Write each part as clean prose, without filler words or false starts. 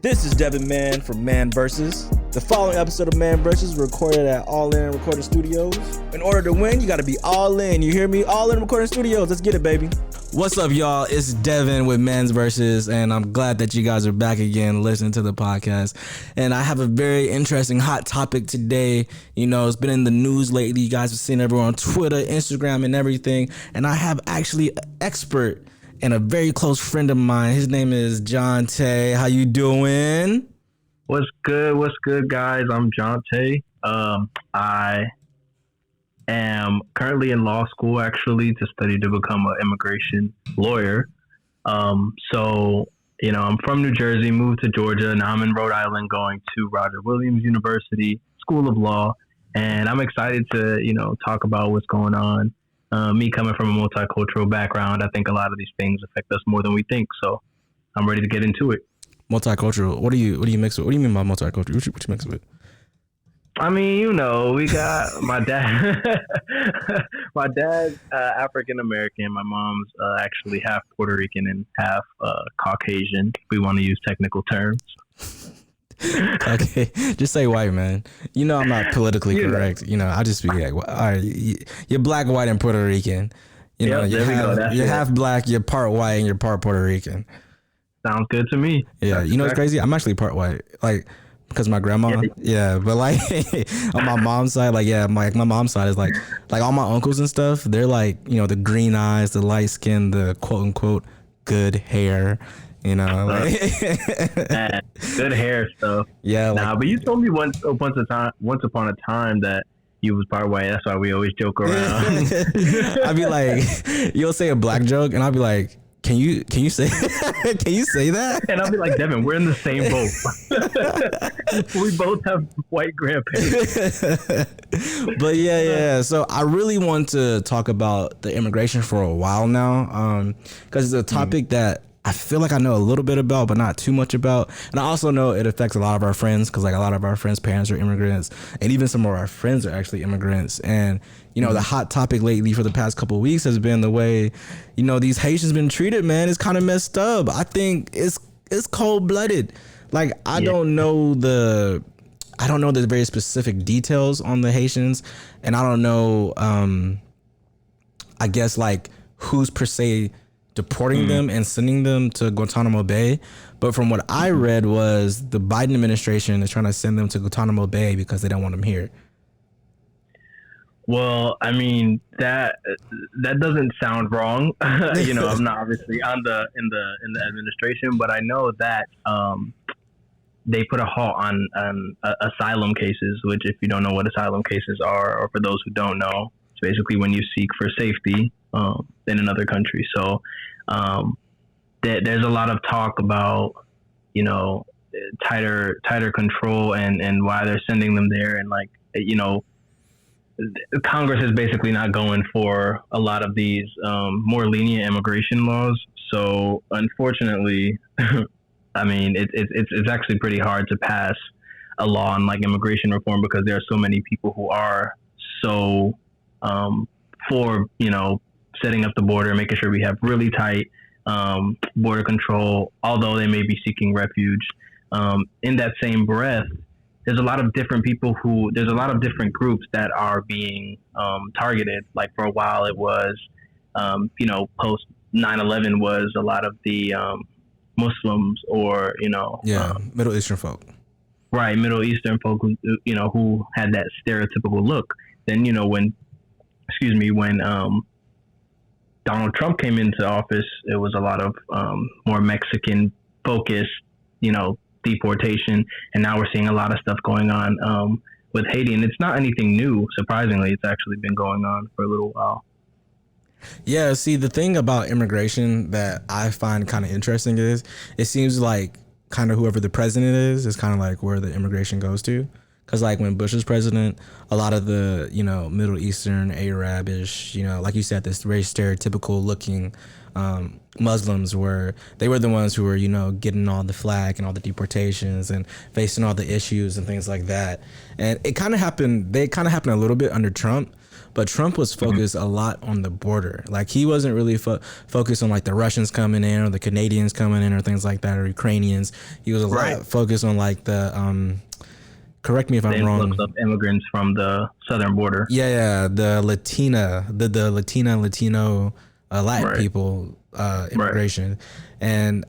This is Devin Mann from Man Versus. The following episode of Man Versus was recorded at All In Recording Studios. In order to win, you gotta be all in. You hear me? All In Recording Studios. Let's get it, baby. What's up, y'all? It's Devin with Man's Versus, and I'm glad that you guys are back again listening to the podcast. And I have a very interesting hot topic today. You know, it's been in the news lately. You guys have seen everyone on Twitter, Instagram, and everything. And I have actually an expert and a very close friend of mine. His name is Jonte. How you doing? What's good, guys? I'm Jonte. I am currently in law school, actually, to study to become an immigration lawyer. So, you know, I'm from New Jersey, moved to Georgia. Now I'm in Rhode Island going to Roger Williams University School of Law. And I'm excited to, you know, talk about what's going on. Me coming from a multicultural background, I think a lot of these things affect us more than we think. So I'm ready to get into it. Multicultural. What do you mix with? What do you mean by multicultural? What you mix with? I mean, you know, we got my dad. My dad's African American. My mom's actually half Puerto Rican and half Caucasian. If we want to use technical terms. Okay, just say white, man. You know I'm not politically correct. You know, I just be like, all right, you're black, white, and Puerto Rican. You know, you're half black, you're part white, and you're part Puerto Rican. Sounds good to me. Yeah, That's you know what's crazy? I'm actually part white, like because my grandma. Yeah, but like on my mom's side, like my mom's side is like all my uncles and stuff. They're like, you know, the green eyes, the light skin, the quote unquote good hair. You know, like good hair stuff. Yeah, but you told me once upon a time that you was part white. That's why we always joke around. I'd be like, you'll say a black joke, and I'll be like, can you say can you say that? And I'll be like, Devin, we're in the same boat. We both have white grandparents. But yeah. So I really want to talk about the immigration for a while now, because it's a topic that I feel like I know a little bit about, but not too much about. And I also know it affects a lot of our friends, because like a lot of our friends' parents are immigrants, and even some of our friends are actually immigrants. And, you know, the hot topic lately for the past couple of weeks has been the way, you know, these Haitians been treated, man. It's kind of messed up. I think it's cold-blooded. Like, I don't know the very specific details on the Haitians, and I don't know, I guess, like, who's per se deporting them and sending them to Guantanamo Bay. But from what I read was the Biden administration is trying to send them to Guantanamo Bay because they don't want them here. Well, I mean, that doesn't sound wrong. You know, I'm not obviously in the administration, but I know that they put a halt on asylum cases, which, if you don't know what asylum cases are, or for those who don't know, it's basically when you seek for safety in another country. So there's a lot of talk about, you know, tighter control and why they're sending them there. And, like, you know, Congress is basically not going for a lot of these more lenient immigration laws. So unfortunately, I mean, it's actually pretty hard to pass a law on like immigration reform, because there are so many people who are so for, you know, setting up the border, making sure we have really tight border control, although they may be seeking refuge. In that same breath, there's a lot of different groups that are being targeted. Like for a while it was, you know, post 9/11 was a lot of the Muslims, or, you know. Middle Eastern folk. Right, Middle Eastern folk, you know, who had that stereotypical look. Then, you know, when Donald Trump came into office, it was a lot of more Mexican focused, you know, deportation. And now we're seeing a lot of stuff going on with Haiti. And it's not anything new. Surprisingly, it's actually been going on for a little while. Yeah, see, the thing about immigration that I find kind of interesting is it seems like kind of whoever the president is kind of like where the immigration goes to. Because like when Bush was president, a lot of the, you know, Middle Eastern, Arabish, you know, like you said, this very stereotypical looking Muslims they were the ones who were, you know, getting all the flack and all the deportations and facing all the issues and things like that. And they kind of happened a little bit under Trump. but Trump was focused a lot on the border. Like he wasn't really focused on like the Russians coming in or the Canadians coming in or things like that, or Ukrainians. He was a lot focused on like the correct me if I'm wrong. Of immigrants from the southern border. Yeah, the Latino Latin people immigration, and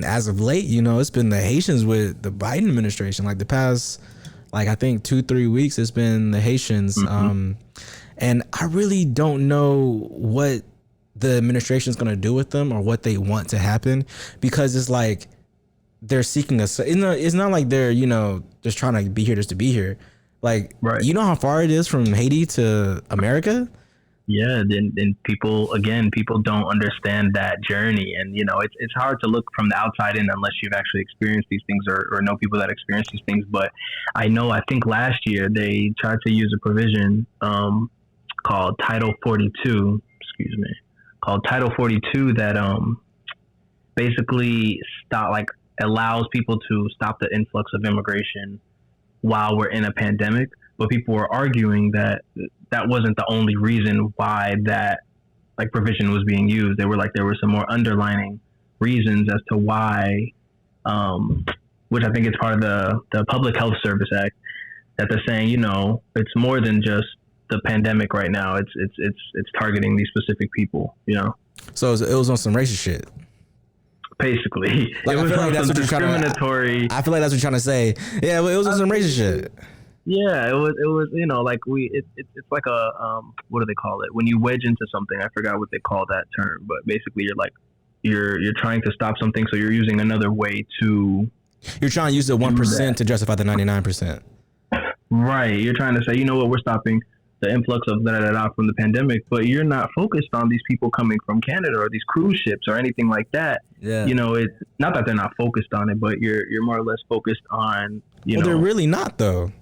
as of late, you know, it's been the Haitians with the Biden administration. Like the past, like I think 2-3 weeks, it's been the Haitians, and I really don't know what the administration is going to do with them or what they want to happen, because it's like they're seeking us. It's not like they're, you know, just trying to be here just to be here. Like, you know how far it is from Haiti to America? Yeah, and people don't understand that journey. And, you know, it's hard to look from the outside in unless you've actually experienced these things or know people that experience these things. But I think last year they tried to use a provision called Title 42, that basically allows people to stop the influx of immigration while we're in a pandemic. But people were arguing that that wasn't the only reason why that like provision was being used. They were like, there were some more underlining reasons as to why, which I think is part of the Public Health Service Act, that they're saying, you know, it's more than just the pandemic right now. It's targeting these specific people, you know? So it was on some racist shit. Basically, like, it was like that's what discriminatory. I feel like that's what you're trying to say. Yeah, it was on some racist shit. Yeah, it was, you know, like it's like a, what do they call it? When you wedge into something, I forgot what they call that term, but basically you're like, you're trying to stop something. So you're using another way to. You're trying to use the 1% to justify the 99%. Right. You're trying to say, you know what, we're stopping the influx of from the pandemic, but you're not focused on these people coming from Canada or these cruise ships or anything like that. Yeah. You know, it's not that they're not focused on it, but you're more or less focused on, you know. They're really not though.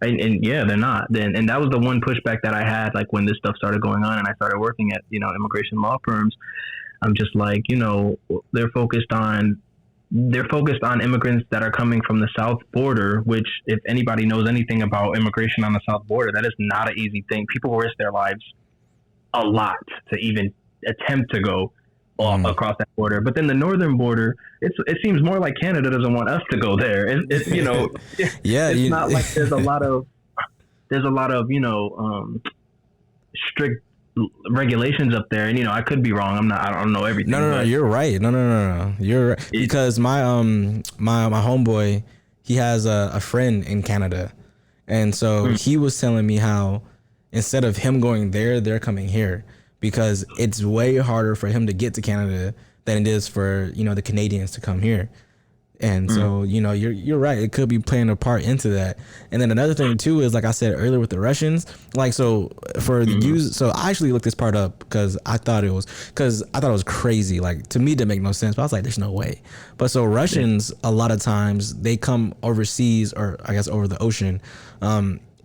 And yeah, they're not. And that was the one pushback that I had, like when this stuff started going on and I started working at, you know, immigration law firms. I'm just like, you know, they're focused on immigrants that are coming from the south border, which if anybody knows anything about immigration on the south border, that is not an easy thing. People risk their lives a lot to even attempt to go across that border. But then the northern border, it seems more like Canada doesn't want us to go there. It's you know, it's not like there's a lot of, you know, strict regulations up there. And, you know, I could be wrong. I don't know everything. No, you're right. No. You're right. Because my homeboy, he has a friend in Canada. And so he was telling me how instead of him going there, they're coming here, because it's way harder for him to get to Canada than it is for, you know, the Canadians to come here. And so, you know, you're right. It could be playing a part into that. And then another thing too is, like I said earlier with the Russians, like, so for the use, so I actually looked this part up because I thought it was crazy. Like, to me, it didn't make no sense, but I was like, there's no way. But so Russians, a lot of times they come overseas, or I guess over the ocean,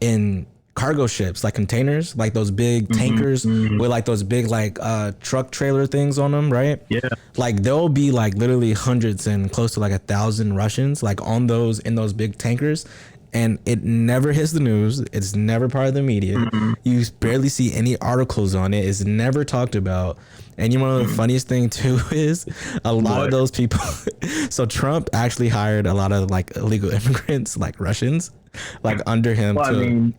in cargo ships, like containers, like those big tankers with like those big like truck trailer things on them, right? Yeah. Like there'll be like literally hundreds and close to like 1,000 Russians like on those, in those big tankers, and it never hits the news. It's never part of the media. You barely see any articles on it. It's never talked about. And you know, the funniest thing too is a lot of those people. So Trump actually hired a lot of like illegal immigrants, like Russians, like under him. Well, I mean,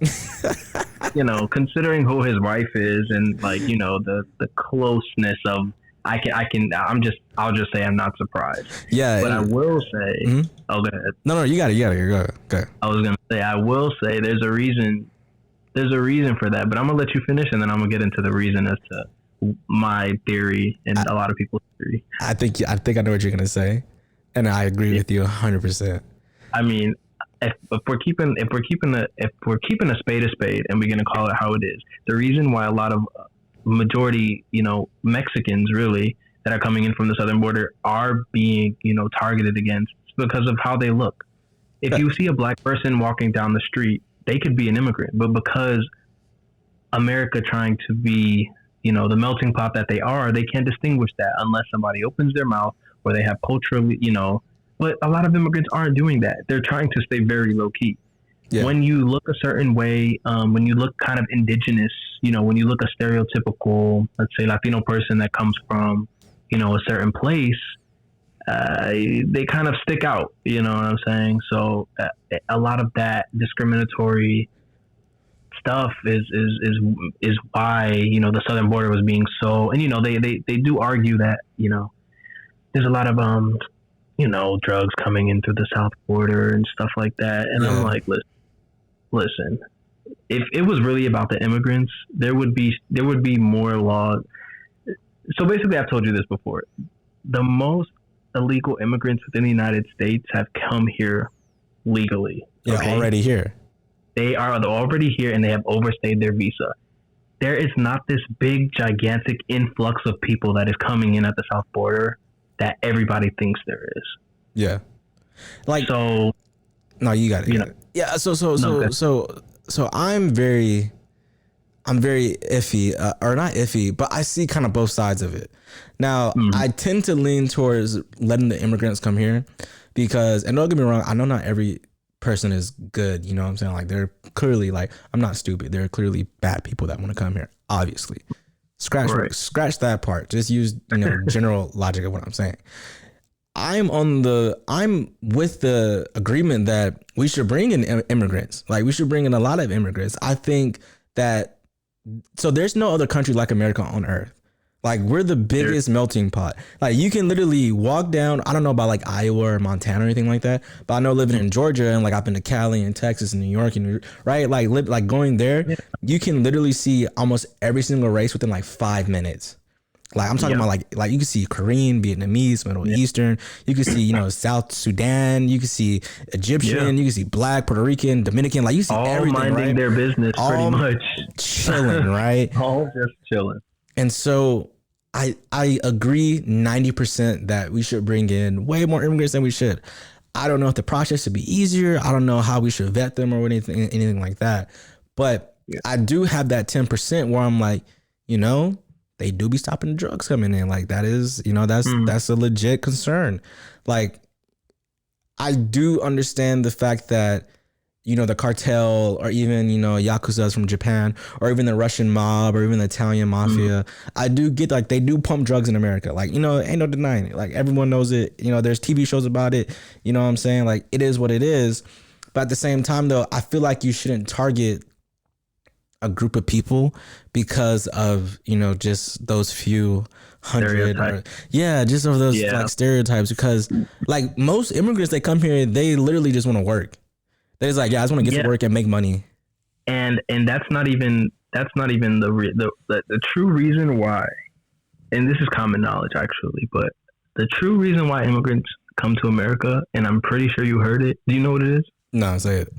you know, considering who his wife is and like, you know, the closeness of, I'll just say I'm not surprised. Yeah. But I will say, oh, go ahead. No, you got it. Go. I was going to say, I will say there's a reason for that, but I'm going to let you finish and then I'm going to get into the reason as to my theory and a lot of people's theory. I think I know what you're going to say, and I agree with you 100%. I mean, if we're keeping a spade a spade and we're going to call it how it is, the reason why a lot of majority, you know, Mexicans really that are coming in from the southern border are being, you know, targeted against because of how they look. If you see a black person walking down the street, they could be an immigrant, but because America trying to be, you know, the melting pot that they are, they can't distinguish that unless somebody opens their mouth or they have culturally, you know. But a lot of immigrants aren't doing that. They're trying to stay very low key. Yeah. When you look a certain way, when you look kind of indigenous, when you look a stereotypical, let's say Latino person that comes from, a certain place, they kind of stick out. You know what I'm saying? So a lot of that discriminatory stuff is why the southern border was being so, and they do argue that there's a lot of drugs coming in through the south border and stuff like that, and I'm like, listen, if it was really about the immigrants, there would be more laws. So basically, I've told you this before, the most illegal immigrants within the United States have come here legally. Already here. They are already here, and they have overstayed their visa. There is not this big, gigantic influx of people that is coming in at the south border that everybody thinks there is. Yeah. So. No, you got it. Yeah. So I'm very iffy, or not iffy, but I see kind of both sides of it. Now, I tend to lean towards letting the immigrants come here because, and don't get me wrong, I know not every person is good. You know what I'm saying? Like, they're clearly, like, I'm not stupid. There are clearly bad people that want to come here, obviously. Scratch that part. Just use, general logic of what I'm saying. I'm with the agreement that we should bring in immigrants. Like, we should bring in a lot of immigrants. I think that, so there's no other country like America on earth. Like, we're the biggest melting pot. Like, you can literally walk down, I don't know about like Iowa or Montana or anything like that, but I know living in Georgia and like I've been to Cali and Texas and New York and right, like going there, you can literally see almost every single race within like 5 minutes. Like, I'm talking about like you can see Korean, Vietnamese, Middle Eastern. You can see, South Sudan. You can see Egyptian. You can see Black, Puerto Rican, Dominican. Like, you see all everything, minding their business, pretty much chilling, right? All just chilling. And so I agree 90% that we should bring in way more immigrants than we should. I don't know if the process should be easier. I don't know how we should vet them or anything like that. But I do have that 10% where I'm like, they do be stopping drugs coming in. Like, that is, that's a legit concern. Like, I do understand the fact that, the cartel or even, Yakuza's from Japan or even the Russian mob or even the Italian mafia. I do get, like, they do pump drugs in America. Like, ain't no denying it. Like, everyone knows it. There's TV shows about it. You know what I'm saying? Like, it is what it is. But at the same time, though, I feel like you shouldn't target a group of people because of, just those few hundred just of those like stereotypes, because like most immigrants, they come here, they literally just want to work. They're just like, I just want to get to work and make money. And that's not even the true reason why, and this is common knowledge actually, but the true reason why immigrants come to America, and I'm pretty sure you heard it. Do you know what it is? No, say it.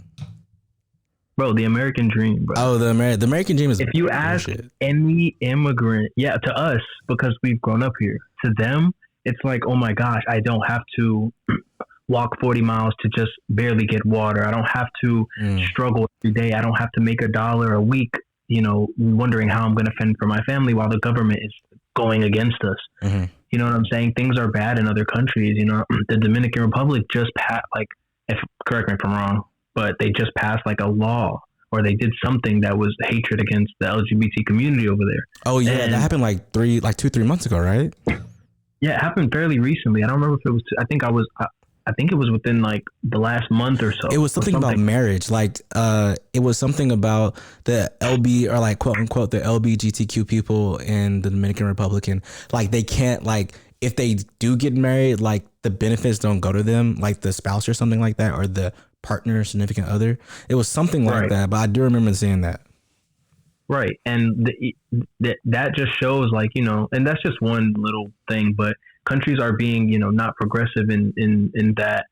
Bro, the American dream, bro. Oh, the American dream is... If you ask any immigrant, to us, because we've grown up here, to them, it's like, oh my gosh, I don't have to walk 40 miles to just barely get water. I don't have to struggle every day. I don't have to make $1 a week, wondering how I'm going to fend for my family while the government is going against us. Mm-hmm. You know what I'm saying? Things are bad in other countries. The Dominican Republic just passed, correct me if I'm wrong, but they just passed like a law, or they did something that was hatred against the LGBT community over there. Oh yeah, and that happened like 2-3 months ago, right? Yeah, it happened fairly recently. I don't remember if it was. I think it was within like the last month or so. It was something about marriage, like it was something about the LB, or like quote unquote the LGBTQ people in the Dominican Republic. Like, they can't, like, if they do get married, like the benefits don't go to them, like the spouse or something like that, or the partner, significant other. It was something like that, but I do remember seeing that. Right. And that just shows, like, and that's just one little thing, but countries are being, not progressive in that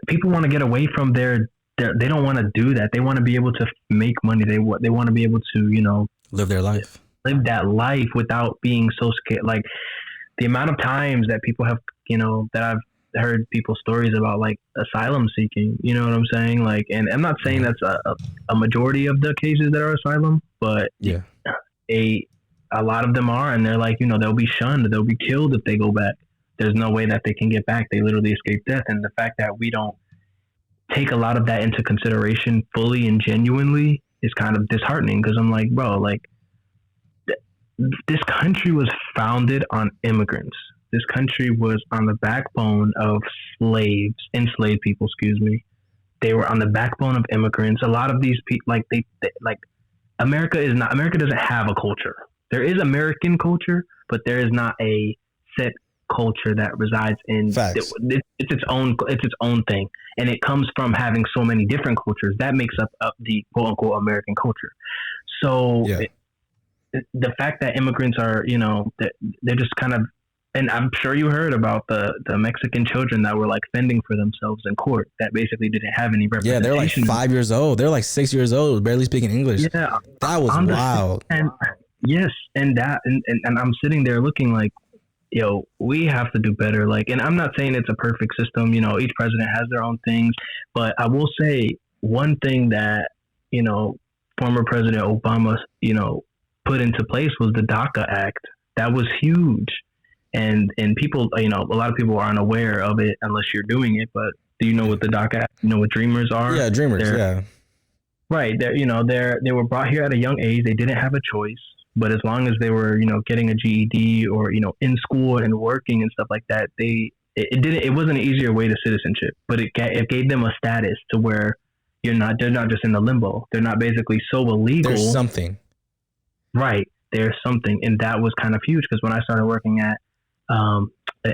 people want to get away from they don't want to do that. They want to be able to make money. They want to be able to, live their life, live that life without being so scared. Like, the amount of times that people have, that I've heard people's stories about, like, asylum seeking, you know what I'm saying? Like, and I'm not saying that's a majority of the cases that are asylum, but a lot of them are, and they're like, they'll be shunned, they'll be killed if they go back. There's no way that they can get back. They literally escape death. And the fact that we don't take a lot of that into consideration fully and genuinely is kind of disheartening, because I'm like, bro, like this country was founded on immigrants. This country was on the backbone of enslaved people, excuse me. They were on the backbone of immigrants. A lot of these people, America doesn't have a culture. There is American culture, but there is not a set culture that resides in Facts. It's its own thing, and it comes from having so many different cultures that makes up the quote unquote American culture. So the fact that immigrants are, they're just kind of, and I'm sure you heard about the Mexican children that were like fending for themselves in court that basically didn't have any representation. Yeah, they're like 5 years old. They're like 6 years old, barely speaking English. Yeah, that was wild. And yes, and I'm sitting there looking like, yo, we have to do better. Like, and I'm not saying it's a perfect system. Each president has their own things, but I will say one thing that former President Obama put into place was the DACA Act. That was huge. And people, a lot of people are unaware of it unless you're doing it. But do you know what the DACA Act, what Dreamers are? Yeah, Dreamers, yeah. Right. They were brought here at a young age. They didn't have a choice. But as long as they were, getting a GED or, in school and working and stuff like that, it wasn't an easier way to citizenship. But it gave them a status to where they're not just in the limbo. They're not basically so illegal. There's something. Right. There's something. And that was kind of huge, because when I started working at an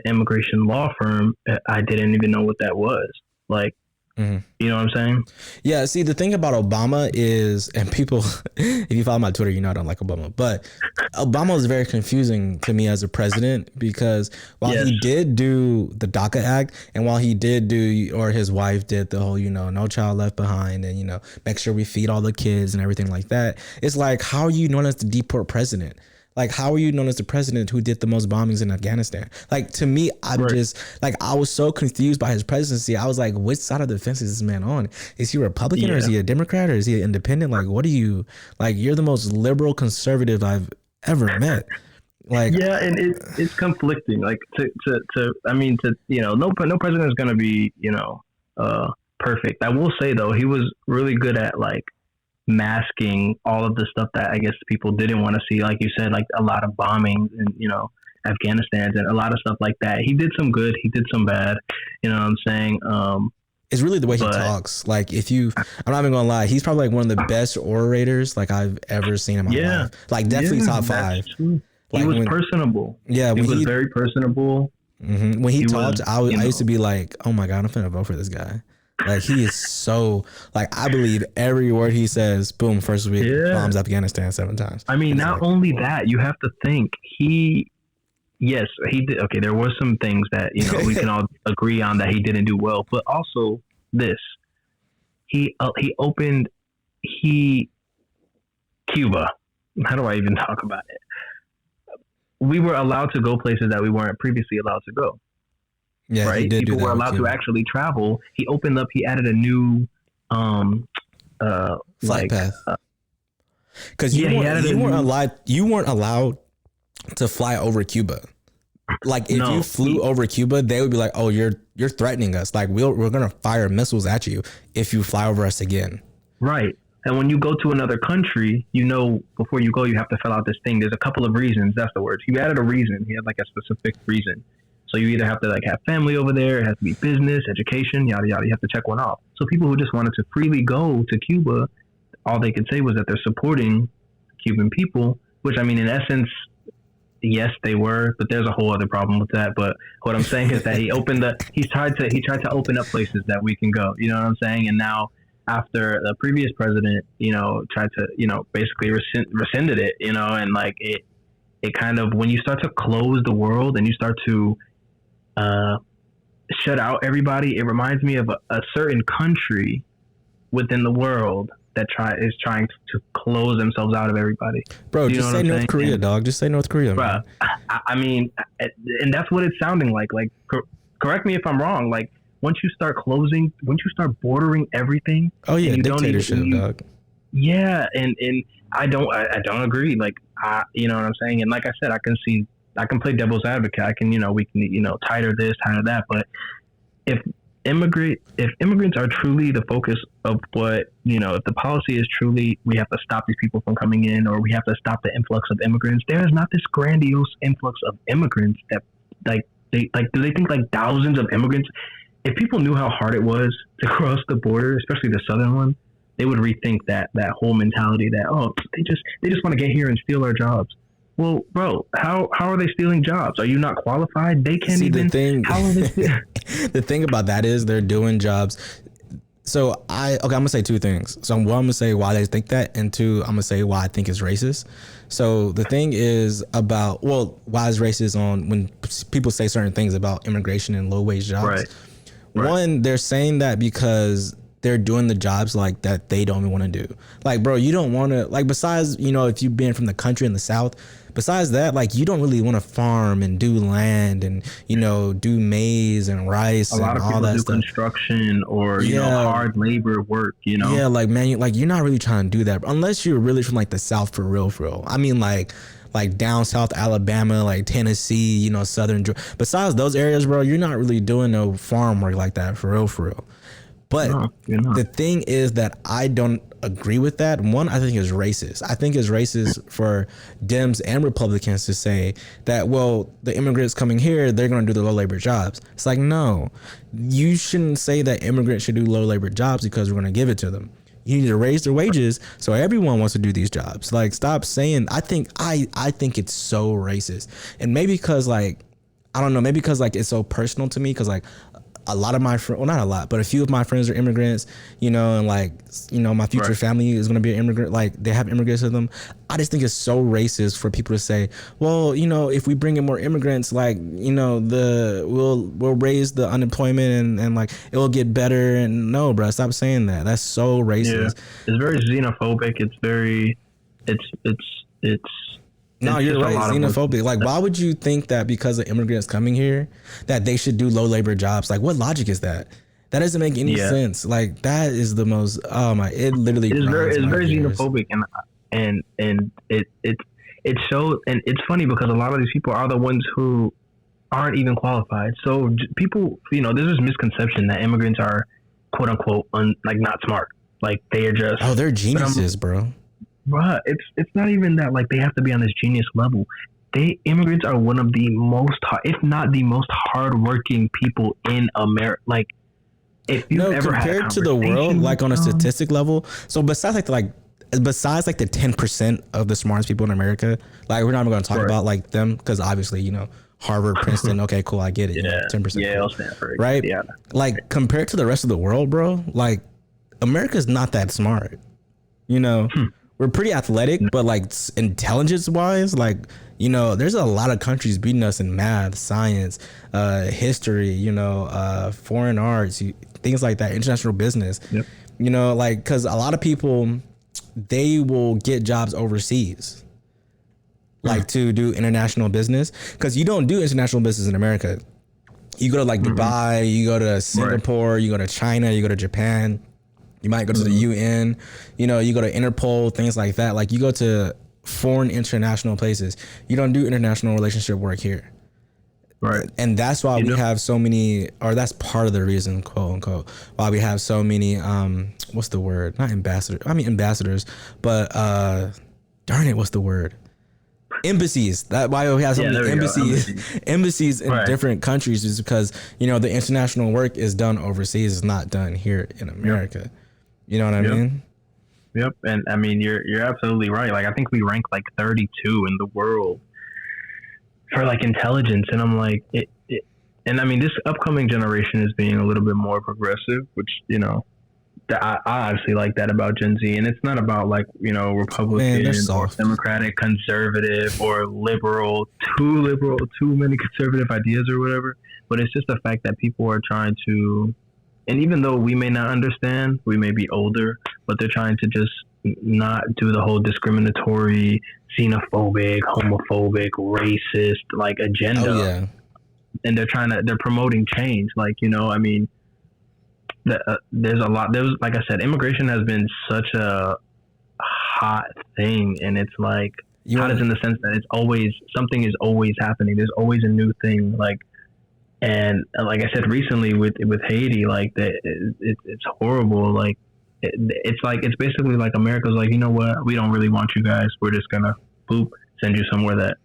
immigration law firm, I didn't even know what that was. Like, you know what I'm saying? Yeah. See, the thing about Obama is, and people, if you follow my Twitter, I don't like Obama, but Obama was very confusing to me as a president, because while he did do the DACA Act, and while he did do, or his wife did the whole, no child left behind, and, make sure we feed all the kids and everything like that. It's like, how are you known as the deport president? Like, how are you known as the president who did the most bombings in Afghanistan? Like, to me, I'm just like, I was so confused by his presidency. I was like, which side of the fence is this man on? Is he a Republican or is he a Democrat or is he an independent? Like, what are you, like, you're the most liberal conservative I've ever met. Like, yeah, and it's conflicting. Like, no president is going to be, perfect. I will say, though, he was really good at, like, masking all of the stuff that I guess people didn't want to see, like you said, like a lot of bombings and Afghanistan and a lot of stuff like that. He did some good, he did some bad, you know what I'm saying? It's really the way he talks. Like, I'm not even gonna lie, he's probably like one of the best orators like I've ever seen in my life. Like, definitely top 5. Like, he was personable. Yeah, he was very personable. When he talked, I used to be like, oh my God, I'm finna vote for this guy. Like, he is so, like, I believe every word he says. Boom, first week, bombs Afghanistan 7 times. I mean, not only that, you have to think he did. Okay, there were some things that, we can all agree on that he didn't do well, but also this, Cuba. How do I even talk about it? We were allowed to go places that we weren't previously allowed to go. Yeah, right. People were allowed to actually travel. He added a new, flight path. Because you weren't allowed to fly over Cuba. Like, if you flew over Cuba, they would be like, "Oh, you're threatening us. Like, we're gonna fire missiles at you if you fly over us again." Right. And when you go to another country, before you go, you have to fill out this thing. There's a couple of reasons. That's the word. He added a reason. He had like a specific reason. So you either have to like have family over there, it has to be business, education, yada, yada. You have to check one off. So people who just wanted to freely go to Cuba, all they could say was that they're supporting Cuban people, which, I mean, in essence, yes, they were, but there's a whole other problem with that. But what I'm saying is that he tried to open up places that we can go. You know what I'm saying? And now, after the previous president, tried to, basically rescinded it, and like it kind of, when you start to close the world and you start to shut out everybody, it reminds me of a certain country within the world that is trying to close themselves out of everybody. Bro, just say North Korea, dog. Just say North Korea, bro. I mean, and that's what it's sounding like. Like, correct me if I'm wrong. Like, once you start bordering everything. Oh yeah, dictatorship, dog. Yeah, and I don't agree. Like, you know what I'm saying? And like I said, I can play devil's advocate. I can, we can, tighter this, tighter that. But if if immigrants are truly the focus of what, if the policy is truly we have to stop these people from coming in, or we have to stop the influx of immigrants, there is not this grandiose influx of immigrants that do they think like thousands of immigrants? If people knew how hard it was to cross the border, especially the southern one, they would rethink that whole mentality that, oh, they just want to get here and steal our jobs. Well, bro, how are they stealing jobs? Are you not qualified? They can't even. How are they? The thing about that is they're doing jobs. So I'm gonna say two things. So one, I'm gonna say why they think that, and two, I'm gonna say why I think it's racist. So the thing is about, why is racist on when people say certain things about immigration and low wage jobs. Right. One, they're saying that because they're doing the jobs like that they don't even want to do. Like, bro, you don't want to, like, besides, if you've been from the country in the South, besides that, like, you don't really want to farm and do land and, do maize and rice and all that stuff. A lot of people do construction or, hard labor work, Yeah, like, man, like, you're not really trying to do that unless you're really from, like, the South for real, for real. I mean, like down South Alabama, like Tennessee, Southern Georgia. Besides those areas, bro, you're not really doing no farm work like that, for real, for real. But the thing is that I don't agree with that. One, I think is racist. I think it's racist for Dems and Republicans to say that, well, the immigrants coming here, they're going to do the low labor jobs. It's like, no, you shouldn't say that immigrants should do low labor jobs because we're going to give it to them. You need to raise their wages so everyone wants to do these jobs. Like, stop saying. I think it's so racist, and maybe because like, I don't know, maybe because like it's so personal to me, because like a lot of my friends, well, not a lot, but a few of my friends are immigrants, and like, my future family is going to be an immigrant. Like, they have immigrants with them. I just think it's so racist for people to say, well, if we bring in more immigrants, like, we'll raise the unemployment and like it will get better. And no, bro, stop saying that. That's so racist. Yeah. It's very xenophobic. It's very, no, you're right. Xenophobic. Like, why would you think that because of immigrants coming here that they should do low labor jobs? Like, what logic is that? That doesn't make any sense. Like, that is the most. Oh my! It literally. It's very xenophobic, and it shows. And it's funny because a lot of these people are the ones who aren't even qualified. So people, there's this misconception that immigrants are quote unquote like not smart. Like, they are just. Oh, they're geniuses, bro. Bruh, it's not even that like they have to be on this genius level. Immigrants are one of the most, if not the most hardworking people in America. Like, if you ever compared to the world, like on a statistic level. So besides the 10% of the smartest people in America, like, we're not even going to talk about like them because obviously Harvard, Princeton. Okay, cool, I get it. 10%. Yeah, Stanford. Right. Yeah. Like, compared to the rest of the world, bro, like, America's not that smart. We're pretty athletic, but like intelligence wise, like, there's a lot of countries beating us in math, science, history, foreign arts, things like that, international business. Yep. Like, because a lot of people, they will get jobs overseas, like to do international business, because you don't do international business in America. You go to like Dubai, you go to Singapore, you go to China, you go to Japan. You might go to the UN, you go to Interpol, things like that. Like, you go to foreign international places. You don't do international relationship work here. Right. And that's why we have so many, or that's part of the reason, quote unquote, why we have so many, what's the word? Not ambassadors. I mean, ambassadors, but darn it, what's the word? Embassies. That's why we have so many embassies in different countries, is because, the international work is done overseas. It's not done here in America. Yep. You know what I mean? Yep. And I mean, you're absolutely right. Like, I think we rank like 32 in the world for like intelligence. And I'm like, and I mean, this upcoming generation is being a little bit more progressive, which, I obviously like that about Gen Z. And it's not about like, Republican or Democratic, conservative or liberal, too many conservative ideas or whatever. But it's just the fact that people are trying to, and even though we may not understand, we may be older, but they're trying to just not do the whole discriminatory, xenophobic, homophobic, racist like agenda. Oh, yeah. And they're promoting change. Like, I mean, there's a lot. Like I said, immigration has been such a hot thing, and it's like hot is in the sense that something is always happening. There's always a new thing. Like, And like I said recently with Haiti, like it's horrible. Like it's basically like America's like, you know what, we don't really want you guys. We're just gonna boop send you somewhere that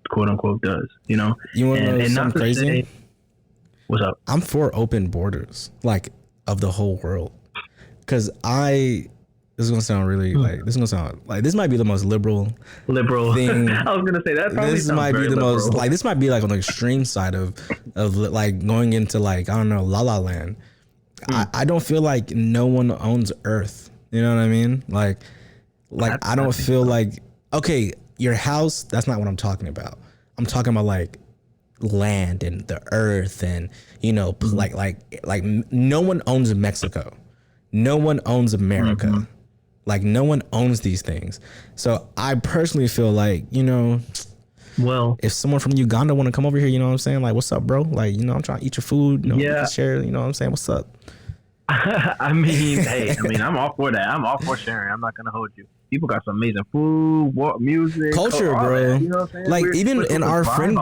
quote unquote does. You know. You want to know something crazy? What's up? I'm for open borders, like of the whole world, because this is gonna sound really like this might be the most liberal thing. I was gonna say that. This might be the most like this might be like on the extreme side of like going into like I don't know La La Land. I don't feel like no one owns Earth. You know what I mean? Like I don't feel like okay, your house. That's not what I'm talking about. I'm talking about like land and the earth and you know like no one owns Mexico. No one owns America. Mm-hmm. Like no one owns these things. So I personally feel like, you know, well, if someone from Uganda want to come over here, you know what I'm saying? Like, what's up, bro? Like, you know, I'm trying to eat your food. You know, yeah. Share, you know what I'm saying? What's up? I mean, I'm all for that. I'm all for sharing. I'm not going to hold you. People got some amazing food, music, culture, bro. That, you know what I'm saying? Like even in our friend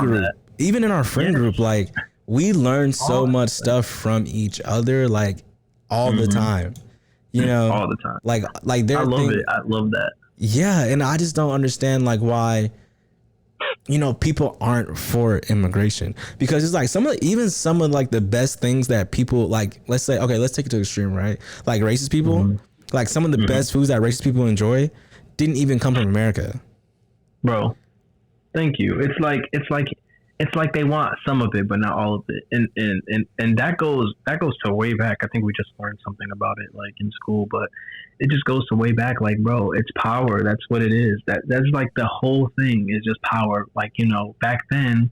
group, like we learn so much stuff from each other, like all the time. You know, all the time. Like I love it. I love that. Yeah, and I just don't understand like why, you know, people aren't for immigration, because it's like some of like the best things that people like. Let's say, okay, let's take it to the extreme, right? Like racist people, like some of the best foods that racist people enjoy, didn't even come from America. Bro, thank you. It's like they want some of it, but not all of it, and that goes to way back. I think we just learned something about it, like in school, but it just goes to way back. Like, bro, it's power. That's what it is. That's like the whole thing is just power. Like, you know, back then,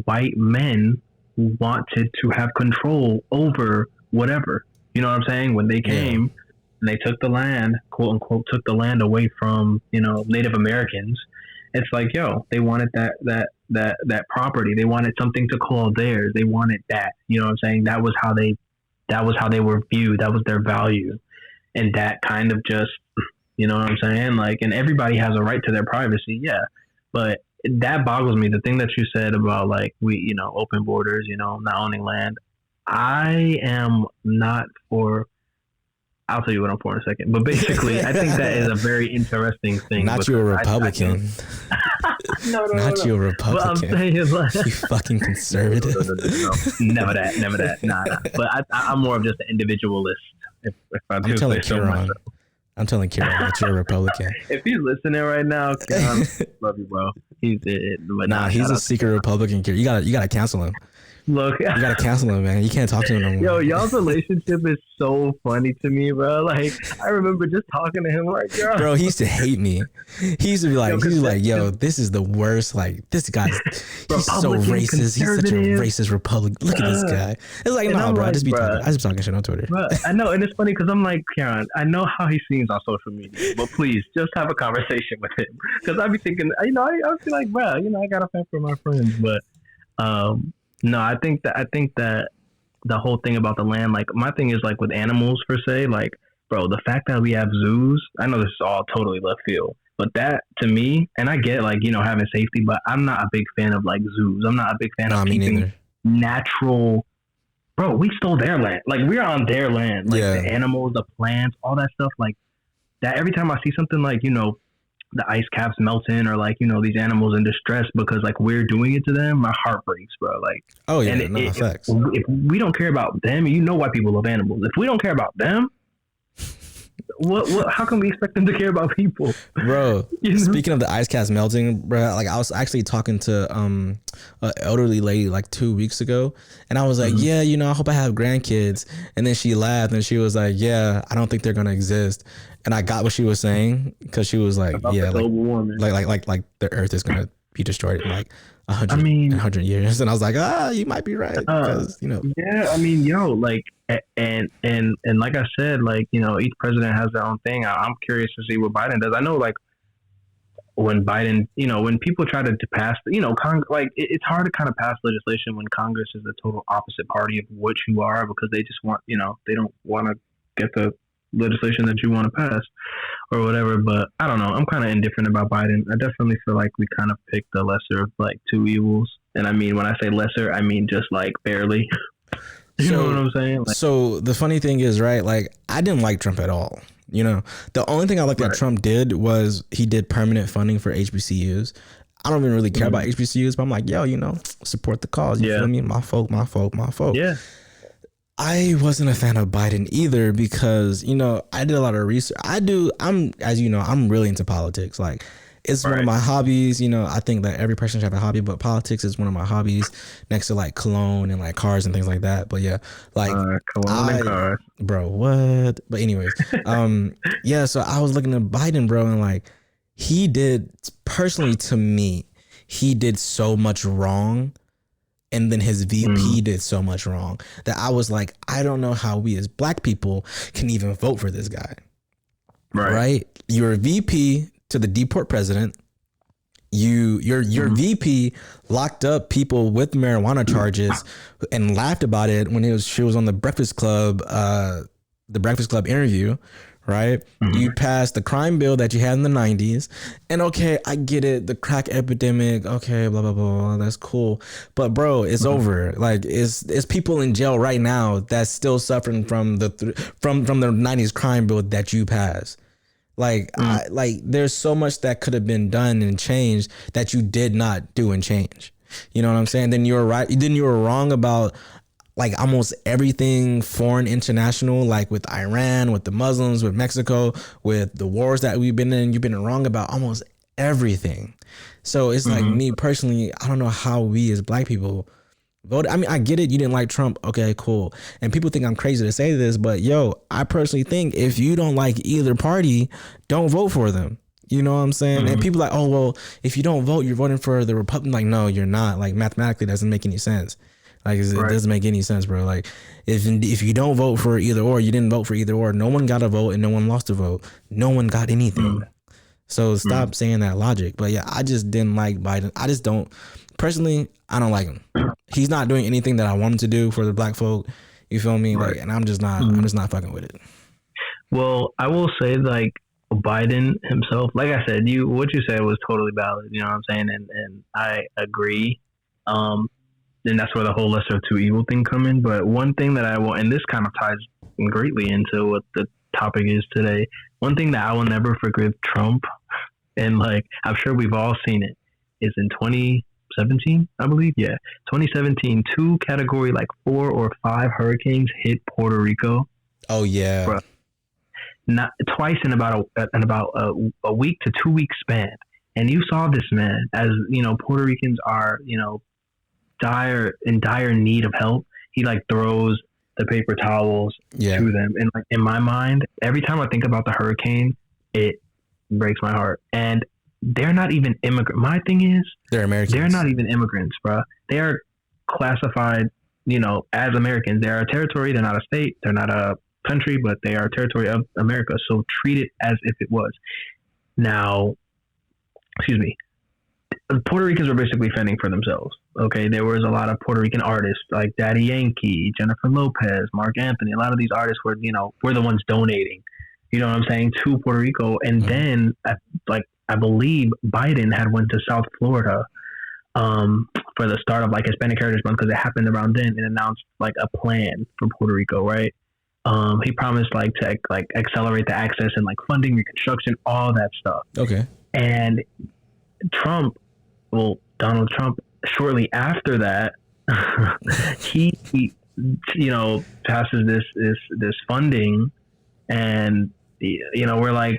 white men wanted to have control over whatever. You know what I'm saying? When they came and they took the land, quote unquote, took the land away from, you know, Native Americans. It's like, yo, they wanted that property. They wanted something to call theirs. They wanted that. You know what I'm saying? That was how they were viewed. That was their value. And that kind of just, you know what I'm saying? Like, and everybody has a right to their privacy. Yeah. But that boggles me. The thing that you said about like, you know, open borders, you know, not owning land. I am not for, I'll tell you what I'm for in a second. But basically, I think that is a very interesting thing. Not you a Republican. No. You a Republican. But I'm saying, like, you fucking conservative. No. Never that. Nah. But I'm more of just an individualist. If I do I'm telling Kieran that you're a Republican. If he's listening right now, Kieran, love you, bro. He's a secret Republican. You gotta cancel him. Look, you gotta cancel him, man. You can't talk to him no more. Yo, y'all's relationship is so funny to me, bro. Like, I remember just talking to him, like, yo. Bro, he used to hate me. He used to be like, yo, this is the worst. Like, this guy's he's so racist. He's such a racist Republican. Look at this guy. It's like, no, bro, I just be talking shit on Twitter. Bro, I know, and it's funny because I'm like, Karen, I know how he seems on social media, but please just have a conversation with him, because I be thinking, you know, I feel like, bro, you know, I got a fan for my friends, but no, I think that the whole thing about the land, like my thing is like with animals per se, like, bro, the fact that we have zoos, I know this is all totally left field, but that to me, and I get like, you know, having safety, but I'm not a big fan of like zoos. I'm not a big fan of keeping natural, bro, we stole their land. Like we're on their land, like the animals, the plants, all that stuff like that. Every time I see something like, you know, the ice caps melting or like, you know, these animals in distress because like we're doing it to them, my heart breaks, bro. Like, oh yeah, facts. If we don't care about them, you know why people love animals. If we don't care about them, what how can we expect them to care about people, bro? You know? Speaking of the ice caps melting, bro, like I was actually talking to an elderly lady like 2 weeks ago, and I was like, yeah, you know, I hope I have grandkids, and then she laughed and she was like, yeah, I don't think they're gonna exist. And I got what she was saying, because she was like, about like the earth is gonna be destroyed in like 100 years. And I was like, you might be right, because you know. Yeah, I mean, yo, like, and like I said, like, you know, each president has their own thing. I'm curious to see what Biden does. I know, like, when Biden, you know, when people try to pass, you know, like it's hard to kind of pass legislation when Congress is the total opposite party of what you are, because they just want, you know, they don't want to get the legislation that you want to pass or whatever. But I don't know, I'm kind of indifferent about Biden. I definitely feel like we kind of picked the lesser of like two evils, And I mean, when I say lesser, I mean just like barely. You know what I'm saying? Like, so the funny thing is, right, like I didn't like Trump at all. You know, the only thing I liked that Trump did was he did permanent funding for HBCUs. I don't even really care about HBCUs, but I'm like, yo, you know, support the cause. You feel me? My folk. Yeah. I wasn't a fan of Biden either because, you know, I did a lot of research. As you know, I'm really into politics. Like, it's one of my hobbies. You know, I think that every person should have a hobby, but politics is one of my hobbies next to like cologne and like cars and things like that. But yeah, like cologne and cars. Bro, what? But anyways, yeah, so I was looking at Biden, bro, and like he did, personally to me, he did so much wrong. And then his VP did so much wrong that I was like, I don't know how we as black people can even vote for this guy. Right? You're a VP to the deport president. Your VP locked up people with marijuana charges and laughed about it when she was on the Breakfast Club interview. Right? You passed the crime bill that you had in the 90s. And okay, I get it. The crack epidemic. Okay, blah, blah, blah. That's cool. But bro, it's over. Like it's people in jail right now that's still suffering from the 90s crime bill that you passed. Like, there's so much that could have been done and changed that you did not do and change. You know what I'm saying? Then you were right. Then you were wrong about like almost everything foreign international, like with Iran, with the Muslims, with Mexico, with the wars that we've been in. You've been wrong about almost everything. So it's like me personally, I don't know how we as black people voted. I mean, I get it. You didn't like Trump. Okay, cool. And people think I'm crazy to say this, but yo, I personally think if you don't like either party, don't vote for them. You know what I'm saying? And people are like, oh, well, if you don't vote, you're voting for the Republican. Like, no, you're not. Like mathematically, it doesn't make any sense. Like it doesn't make any sense, bro. Like if you don't vote for either or, you didn't vote for either or. No one got a vote and no one lost a vote. No one got anything. So stop saying that logic. But yeah, I just didn't like Biden. I just don't personally. I don't like him. He's not doing anything that I want him to do for the black folk. You feel me? Like, and I'm just not. I'm just not fucking with it. Well, I will say like Biden himself. Like I said, what you said was totally valid. You know what I'm saying? And I agree. And that's where the whole lesser of two evil thing come in. But one thing that I will, and this kind of ties greatly into what the topic is today. One thing that I will never forgive Trump, and like I'm sure we've all seen it, is in 2017, I believe. Yeah, 2017, 2 category like 4 or 5 hurricanes hit Puerto Rico. Oh yeah, bro. Not twice in about a week to 2 week span. And you saw this man, as you know, Puerto Ricans are, you know, in dire need of help. He like throws the paper towels to them, and like in my mind, every time I think about the hurricane, it breaks my heart. And they're not even immigrant. My thing is, they're Americans. They're not even immigrants, bro. They are classified, you know, as Americans. They are a territory. They're not a state. They're not a country, but they are a territory of America. So treat it as if it was. Now, excuse me. Puerto Ricans were basically fending for themselves. Okay, there was a lot of Puerto Rican artists like Daddy Yankee, Jennifer Lopez, Mark Anthony. A lot of these artists were, you know, were the ones donating, you know what I'm saying, to Puerto Rico. And then, like, I believe Biden had went to South Florida for the start of like Hispanic Heritage Month, because it happened around then, and announced like a plan for Puerto Rico, right? He promised like to like accelerate the access and like funding, reconstruction, all that stuff. Okay. And Donald Trump, shortly after that, he you know, passes this funding, and you know, we're like,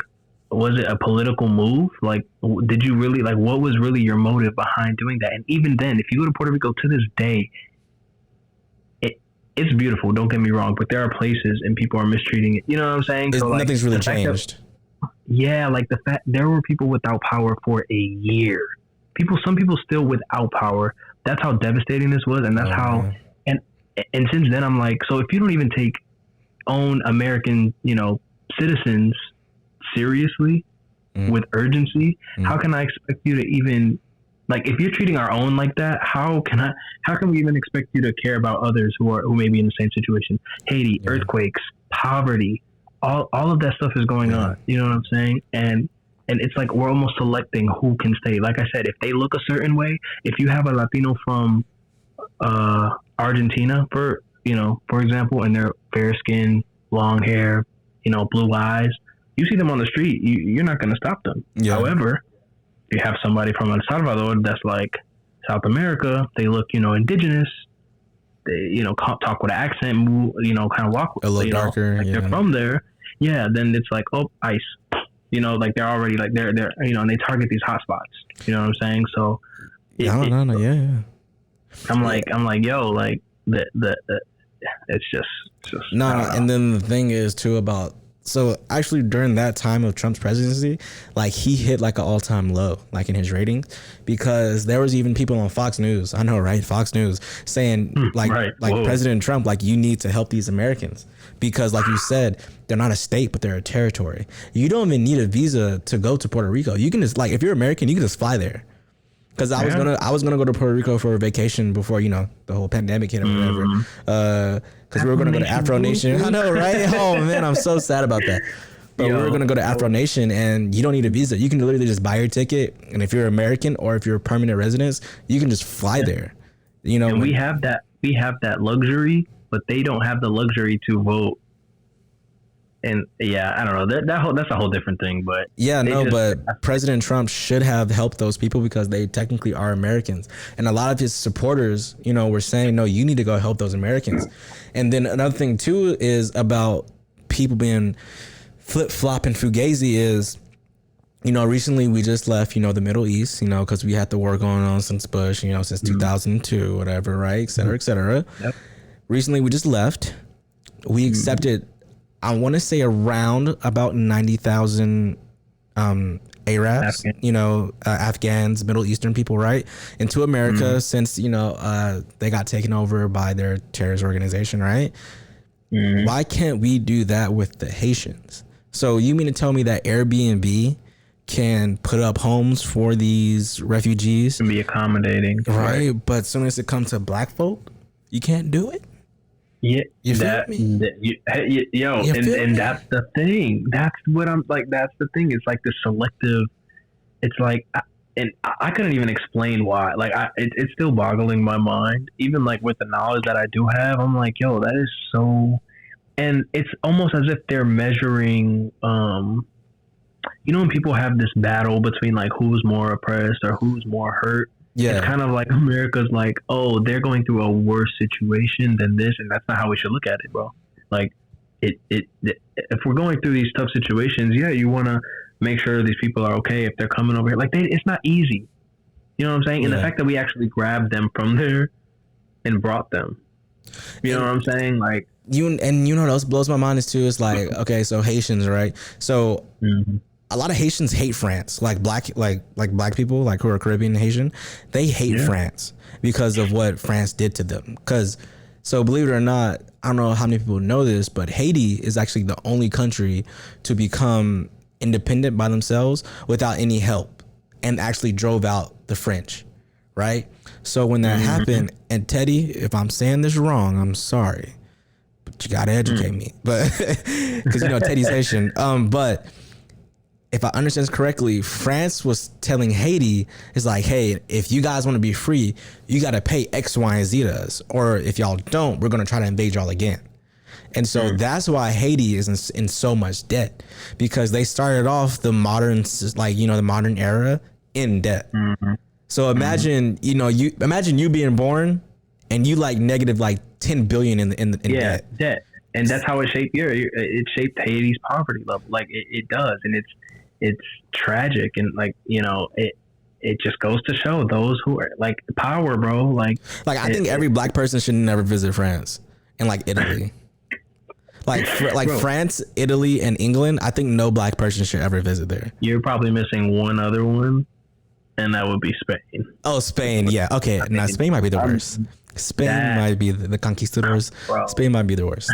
was it a political move? Like, did you really, like, what was really your motive behind doing that? And even then, if you go to Puerto Rico to this day, it's beautiful, don't get me wrong, but there are places and people are mistreating it. You know what I'm saying? So, like, nothing's really changed. Yeah, like the fact there were people without power for a year. Some people still without power. That's how devastating this was, and that's how. And since then, I'm like, so if you don't even take own American, you know, citizens seriously with urgency, how can I expect you to even, like, if you're treating our own like that, how can we even expect you to care about others who may be in the same situation? Haiti, earthquakes, poverty, all of that stuff is going on. You know what I'm saying? And and it's like we're almost selecting who can stay. Like I said, if they look a certain way, if you have a Latino from Argentina, for example, and they're fair skin, long hair, blue eyes, you see them on the street, you're not going to stop them. Yeah. However, if you have somebody from El Salvador that's like South America, they look, indigenous, they, talk with an accent, move, kind of walk a little darker, like they're from there. Yeah, then it's like, oh, ICE. Like they're already like they're and they target these hot spots. You know what I'm saying? So no, yeah. I'm like, yo, like the it's just no. And then the thing is too about, so actually during that time of Trump's presidency, like he hit like an all-time low, like in his ratings, because there was even people on Fox News, I know, right? Fox News saying President Trump, like, you need to help these Americans because, like you said, they're not a state, but they're a territory. You don't even need a visa to go to Puerto Rico. You can just, like, if you're American, you can just fly there. Because I was gonna go to Puerto Rico for a vacation before the whole pandemic hit or whatever. Because we were gonna go to Afro Nation. I know, right? Oh man, I'm so sad about that. But we were gonna go to Afro Nation, and you don't need a visa. You can literally just buy your ticket, and if you're American or if you're a permanent resident, you can just fly there. And we have that luxury, but they don't have the luxury to vote. And yeah, I don't know, that's a whole different thing, but but President Trump should have helped those people because they technically are Americans, and a lot of his supporters, were saying, no, you need to go help those Americans. And then another thing too is about people being flip-flop and fugazi is, recently we just left, the Middle East, because we had the war going on since Bush, since 2002, whatever, right, et cetera, et cetera. Yep. Recently we just left. We accepted, I want to say around about 90,000 Arabs, Afghans, Middle Eastern people, right, into America since, they got taken over by their terrorist organization, right? Why can't we do that with the Haitians? So you mean to tell me that Airbnb can put up homes for these refugees? And be accommodating. Right, but as soon as it comes to black folk, you can't do it? Yeah, and that's the thing. That's what I'm like. That's the thing. It's like the selective. It's like, and I couldn't even explain why. Like, it's still boggling my mind. Even like with the knowledge that I do have, I'm like, yo, that is so. And it's almost as if they're measuring. When people have this battle between like who's more oppressed or who's more hurt. Yeah. It's kind of like America's like, oh, they're going through a worse situation than this, and that's not how we should look at it, bro. Like, if we're going through these tough situations, yeah, you want to make sure these people are okay if they're coming over here. Like, it's not easy. You know what I'm saying? And the fact that we actually grabbed them from there and brought them. You know what I'm saying? Like, what else blows my mind is too is like, okay, so Haitians, right? So. A lot of Haitians hate France, like black people, like who are Caribbean Haitian, they hate France because of what France did to them. So believe it or not, I don't know how many people know this, but Haiti is actually the only country to become independent by themselves without any help, and actually drove out the French, right? So when that happened, and Teddy, if I'm saying this wrong, I'm sorry, but you gotta educate me, but because Teddy's Haitian, but. If I understand correctly, France was telling Haiti, it's like, hey, if you guys want to be free, you got to pay X, Y, and Z to us. Or if y'all don't, we're going to try to invade y'all again. And so that's why Haiti is in so much debt, because they started off the modern, the modern era in debt. So imagine, imagine you being born and you like negative like 10 billion in debt. And that's how it shaped it shaped Haiti's poverty level. Like it does. And it's tragic, and like it just goes to show those who are like power, bro. Like I think every black person should never visit France and like Italy, like France, Italy, and England. I think no black person should ever visit there. You're probably missing one other one, and that would be Spain. Oh, Spain, yeah, okay. Now Spain might be the worst. Spain might be the conquistadors. Spain might be the worst.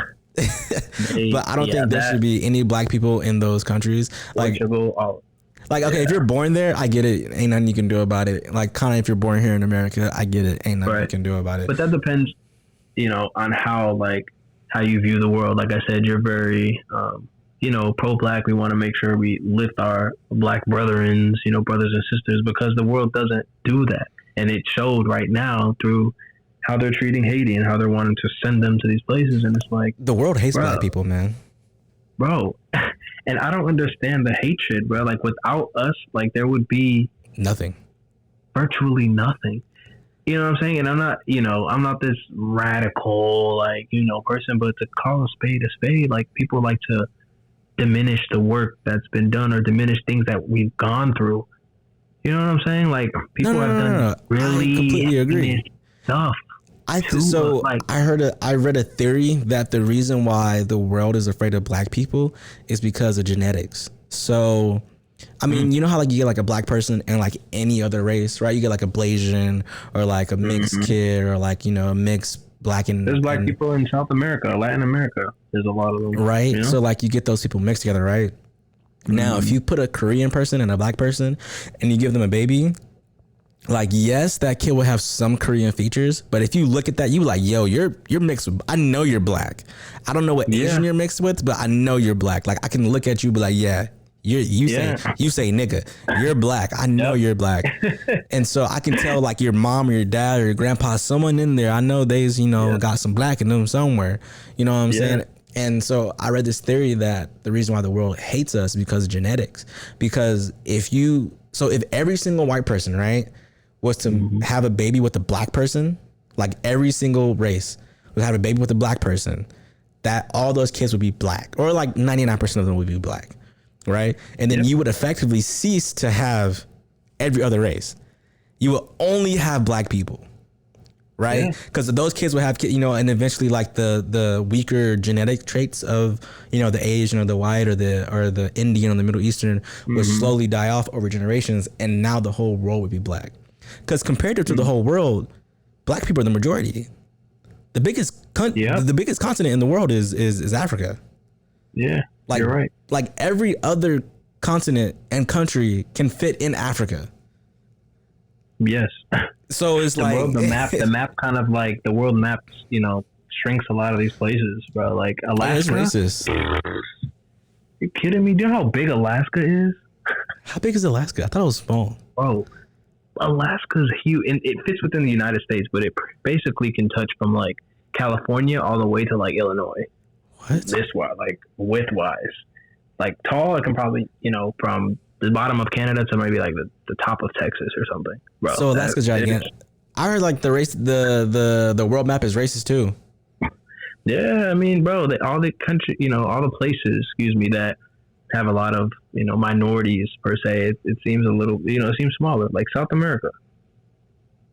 But I don't think there should be any black people in those countries. Like, okay, if you're born there, I get it. Ain't nothing you can do about it. Like, kind of if you're born here in America, I get it. Ain't nothing you can do about it. But that depends, on how you view the world. Like I said, you're very pro-black. We want to make sure we lift our black brethrens, brothers and sisters, because the world doesn't do that. And it showed right now through how they're treating Haiti and how they're wanting to send them to these places. And it's like, the world hates black people, man. Bro. And I don't understand the hatred, bro. Like, without us, like, there would be nothing, virtually nothing. You know what I'm saying? And I'm not this radical, like, person, but to call a spade, like, people like to diminish the work that's been done or diminish things that we've gone through. You know what I'm saying? Like, people have done really I completely agree. Stuff. I read a theory that the reason why the world is afraid of black people is because of genetics. So, I mean, you know how like you get like a black person and like any other race, right? You get like a Blasian or like a mixed kid or like, a mixed black and... There's black people in South America, Latin America. There's a lot of them. Right? So like you get those people mixed together, right? Now, if you put a Korean person and a black person and you give them a baby... Like, yes, that kid will have some Korean features, but if you look at that, you like, yo, you're mixed with, I know you're black. I don't know what Asian you're mixed with, but I know you're black. Like, I can look at you, be like, yeah, you say nigga, you're black. I know you're black. And so I can tell like your mom or your dad or your grandpa, someone in there, I know they's, got some black in them somewhere. You know what I'm saying? And so I read this theory that the reason why the world hates us is because of genetics. Because if every single white person, right, was to have a baby with a black person, like every single race would have a baby with a black person, that all those kids would be black, or like 99% of them would be black, right? And then you would effectively cease to have every other race. You will only have black people, right? Because those kids would have, and eventually like the weaker genetic traits of, the Asian or the white or the Indian or the Middle Eastern would slowly die off over generations, and now the whole world would be black. Because compared to the whole world, black people are the majority. The biggest continent in the world is Africa. Yeah, like, you're right. Like every other continent and country can fit in Africa. Yes. So it's the map kind of like the world map, shrinks a lot of these places, bro. Like Alaska. It's racist. You kidding me? Do you know how big Alaska is? How big is Alaska? I thought it was small. Bro, Alaska's huge, and it fits within the United States, but it basically can touch from like California all the way to like Illinois. What? This wise, like width wise, like tall, it can probably from the bottom of Canada to maybe like the top of Texas or something. Bro, so Alaska's gigantic. I heard like the world map is racist too. Yeah, I mean, bro, all the country, all the places, that have a lot of minorities per se. It seems a little, it seems smaller, like South America.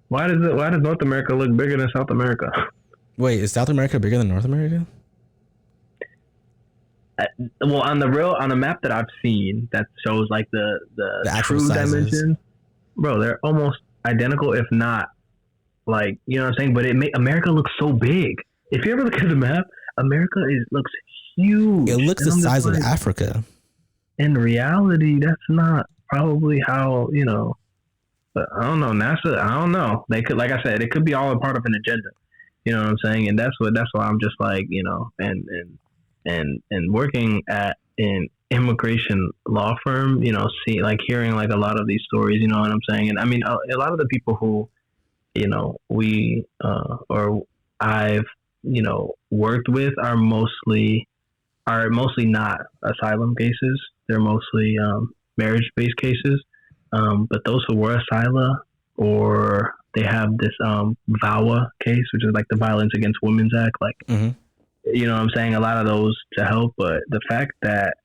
Why does North America look bigger than South America? Wait, is South America bigger than North America? Well, on the map that I've seen that shows like the actual true sizes. dimensions, bro, they're almost identical, if not like, you know what I'm saying? But America looks so big. If you ever look at the map, America looks huge. It looks the size of Africa. In reality, that's not probably how, but I don't know, NASA, I don't know. They could, like I said, it could be all a part of an agenda. You know what I'm saying? And that's why I'm just like, and working at an immigration law firm, hearing like a lot of these stories, you know what I'm saying? And I mean, a lot of the people who, we, or I've, worked with are mostly not asylum cases. They're mostly marriage-based cases. But those who were asylum, or they have this VAWA case, which is like the Violence Against Women's Act, like, you know what I'm saying? A lot of those to help. But the fact that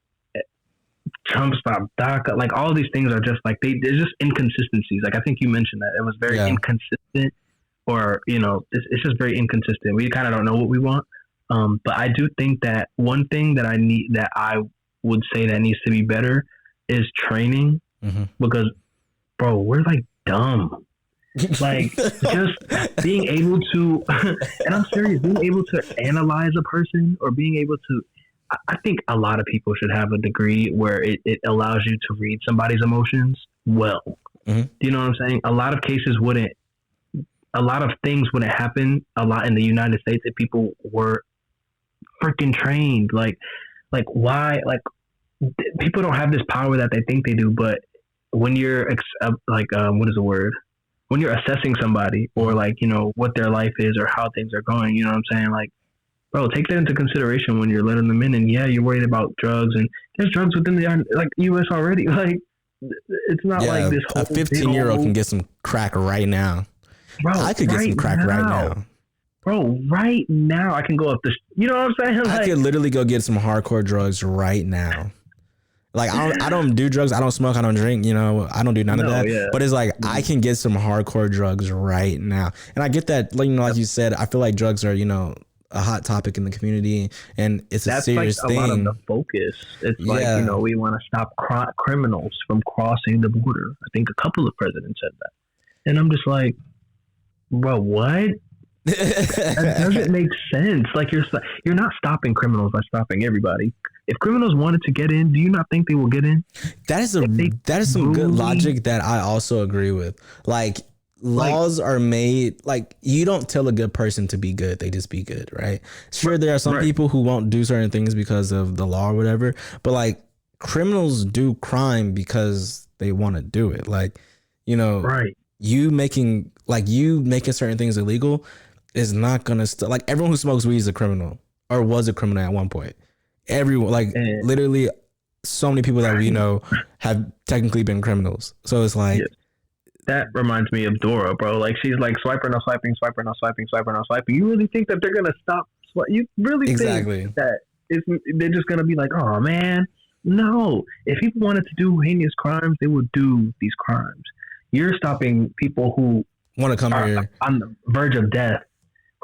Trump stopped DACA, like all these things are just like, there's just inconsistencies. Like I think you mentioned that it was very inconsistent, or, it's just very inconsistent. We kind of don't know what we want. But I do think that one thing that I would say that needs to be better is training, because, bro, we're like dumb. Like just being able to, and I'm serious, being able to analyze a person, or being able to, I think a lot of people should have a degree where it allows you to read somebody's emotions well. Do you know what I'm saying? A lot of things wouldn't happen a lot in the United States if people were freaking trained. Like like why, like people don't have this power that they think they do, but when you're what is the word? When you're assessing somebody or like, you know, what their life is or how things are going, you know what I'm saying? Like, bro, take that into consideration when you're letting them in. And yeah, you're worried about drugs, and there's drugs within the like U.S. already. Like, it's not like this whole a 15-year-old can get some crack right now. Bro, I could get some crack right now. Bro, right now I can go up the. You know what I'm saying? Like, I could literally go get some hardcore drugs right now. Like I don't do drugs. I don't smoke. I don't drink. You know, I don't do none of that. Yeah. But it's like I can get some hardcore drugs right now, and I get that. Like, you know, like you said, I feel like drugs are, you know, a hot topic in the community, and it's a serious thing. That's like a lot of the focus. It's like, you know, we want to stop criminals from crossing the border. I think a couple of presidents said that, and I'm just like, bro, what? That doesn't make sense. Like, you're not stopping criminals by stopping everybody. If criminals wanted to get in, do you not think they will get in? That is some good logic that I also agree with. Like, laws are made, like, you don't tell a good person to be good, they just be good, right? Sure, there are some people who won't do certain things because of the law or whatever, but like, criminals do crime because they want to do it. Like, you know, you making certain things illegal is not gonna like, everyone who smokes weed is a criminal or was a criminal at one point. Everyone, like, literally so many people that we know have technically been criminals. So it's like, that reminds me of Dora, bro. Like, she's like, swiper, no swiping, swiper, no swiping, swiper, no swiping. You really think that they're gonna stop? You really think that they're just gonna be like, oh man, no. If people wanted to do heinous crimes, they would do these crimes. You're stopping people who want to come here on the verge of death,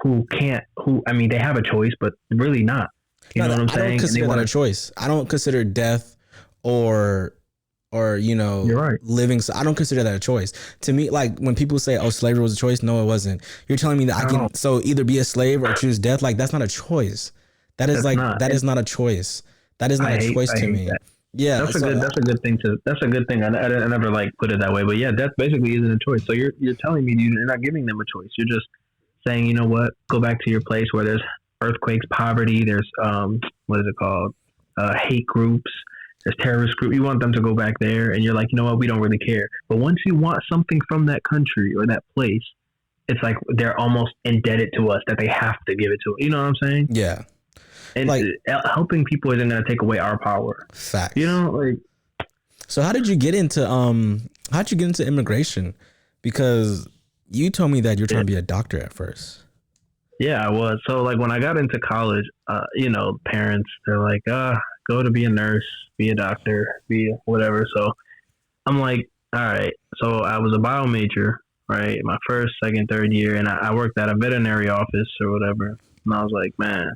I mean, they have a choice, but really not. You know what I'm saying? I don't consider that a choice. I don't consider death or you know, living. So I don't consider that a choice. To me, like, when people say, oh, slavery was a choice, no, it wasn't. You're telling me that I can so either be a slave or choose death. Like, that's not a choice. That is is not a choice. That is not a choice to me. That. Yeah, that's a good thing. I never like put it that way, but yeah, death basically isn't a choice. So you're telling me you're not giving them a choice. You're just saying, you know what, go back to your place where there's earthquakes, poverty, there's what is it called? Hate groups, there's terrorist groups. You want them to go back there, and you're like, you know what, we don't really care. But once you want something from that country or that place, it's like they're almost indebted to us that they have to give it to us. You know what I'm saying? Yeah. And like, helping people isn't going to take away our power. Fact. You know, like. So how'd you get into immigration? Because you told me that you're trying to be a doctor at first. Yeah, I was. So like, when I got into college, you know, parents, they're like, go to be a nurse, be a doctor, be whatever. So I'm like, all right. So I was a bio major, right? My first, second, third year. And I worked at a veterinary office or whatever. And I was like, man,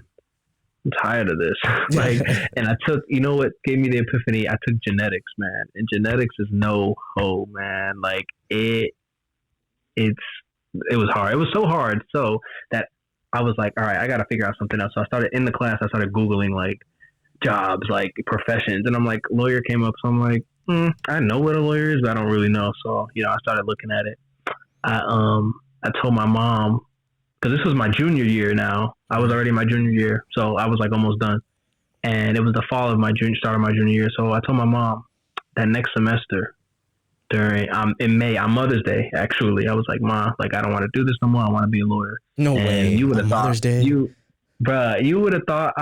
I'm tired of this. Like, and I took, you know what gave me the epiphany? I took genetics, man. And genetics is no hope, man. Like, it was hard. It was so hard. So that I was like, all right, I got to figure out something else. So I started in the class, I started Googling like jobs, like professions. And I'm like, lawyer came up. So I'm like, I know what a lawyer is, but I don't really know. So, you know, I started looking at it. I told my mom, because this was my junior year now. I was already in my junior year. So I was like almost done. And it was the fall of start of my junior year. So I told my mom that next semester during, in May, on Mother's Day, actually, I was like, Mom, like, I don't want to do this no more. I want to be a lawyer. No way. You would have thought, Mother's Day? you would have thought,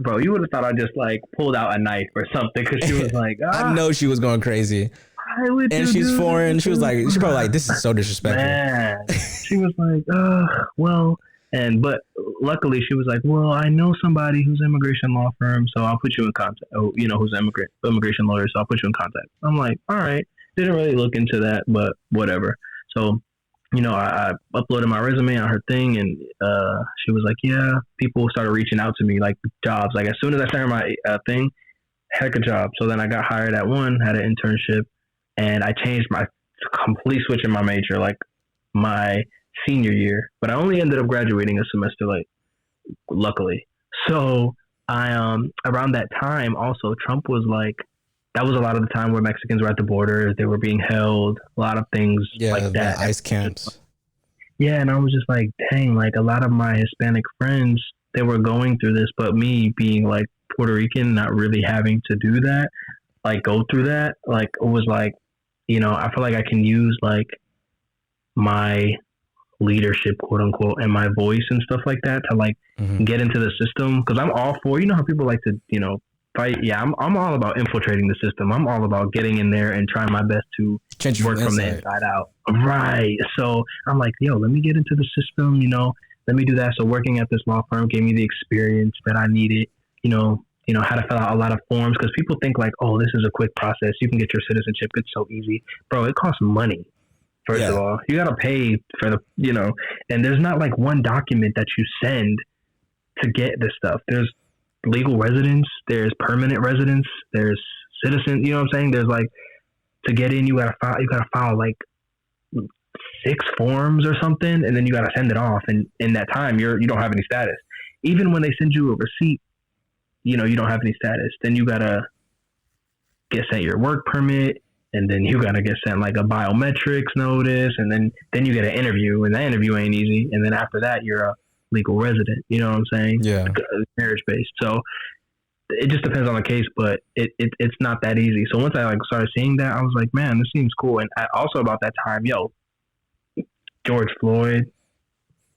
bro, you would have thought I just like pulled out a knife or something. Cause she was like, I know she was going crazy. And she's foreign. She was like, she probably like, this is so disrespectful. Man. She was like, well, but luckily she was like, well, I know somebody who's immigration law firm, so I'll put you in contact. Oh, you know, who's immigration lawyer, so I'll put you in contact. I'm like, all right. Didn't really look into that, but whatever. So, you know, I uploaded my resume on her thing, and she was like, yeah, people started reaching out to me, like jobs. Like, as soon as I started my thing, heck of a job. So then I got hired at one, had an internship, and I changed my complete switch in my major, like my senior year. But I only ended up graduating a semester late, luckily. So I around that time also, Trump was like, that was a lot of the time where Mexicans were at the border, they were being held, a lot of things like that. The ICE camps. Yeah, and I was just like, dang, like a lot of my Hispanic friends, they were going through this, but me being like Puerto Rican, not really having to do that, like go through that, like it was like, I feel like I can use like my leadership, quote unquote, and my voice and stuff like that to like get into the system. Because I'm all for, how people like to, fight. Yeah, I'm all about infiltrating the system. I'm all about getting in there and trying my best to work from the inside out. Right. So I'm like, let me get into the system. Let me do that. So working at this law firm gave me the experience that I needed. How to fill out a lot of forms, because people think like, oh, this is a quick process. You can get your citizenship. It's so easy, bro. It costs money. First of all, you got to pay for and there's not like one document that you send to get this stuff. There's legal residence, there's permanent residence, there's citizen, you know what I'm saying? There's like, to get in, you gotta file like 6 forms or something, and then you gotta send it off. And in that time, you don't have any status. Even when they send you a receipt, you don't have any status. Then you gotta get sent your work permit, and then you gotta get sent like a biometrics notice, and then you get an interview, and that interview ain't easy. And then after that, you're a legal resident, you know what I'm saying? Yeah. Marriage based. So it just depends on the case, but it's not that easy. So once I like started seeing that, I was like, man, this seems cool. And also about that time, George Floyd,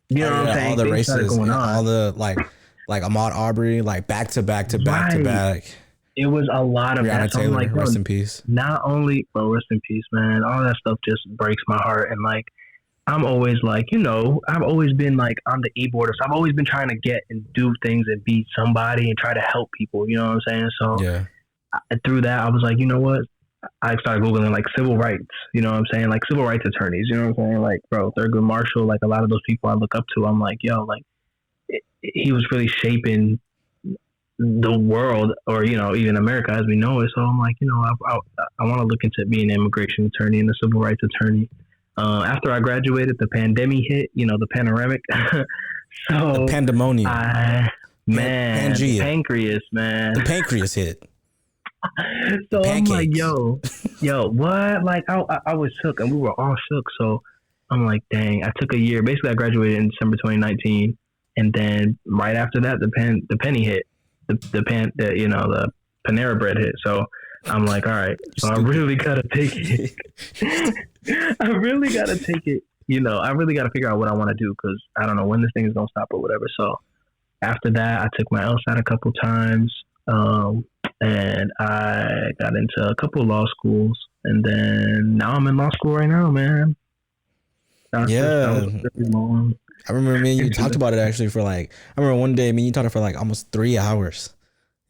you know what I'm saying? All the races, all the like Ahmaud Arbery, like back to back to back to back. It was a lot of Breonna that. So Taylor, I'm like, rest in peace. Not only, rest in peace, man. All that stuff just breaks my heart. And like, I'm always like, I've always been like on the e-board. So I've always been trying to get and do things and be somebody and try to help people. You know what I'm saying? So through that, I was like, you know what? I started Googling like civil rights, you know what I'm saying? Like civil rights attorneys, you know what I'm saying? Like, bro, Thurgood Marshall, like a lot of those people I look up to, I'm like, he was really shaping the world, or, even America as we know it. So I'm like, I want to look into being an immigration attorney and a civil rights attorney. After I graduated, the pandemic hit, the panoramic. So the pandemonium. The pancreas, man. The pancreas hit. So I'm like, yo, what? Like, I was shook, and we were all shook. So I'm like, dang, I took a year. Basically, I graduated in December 2019, and then right after that, the penny hit. The Panera Bread hit. So I'm like, all right, so I really gotta take it. I really gotta take it. I really gotta figure out what I want to do, because I don't know when this thing is gonna stop or whatever. So after that, I took my LSAT a couple times, and I got into a couple of law schools, and then now I'm in law school right now, man. That was really long. I remember me and you talked about it actually for like, I remember one day me and you talked for like almost 3 hours.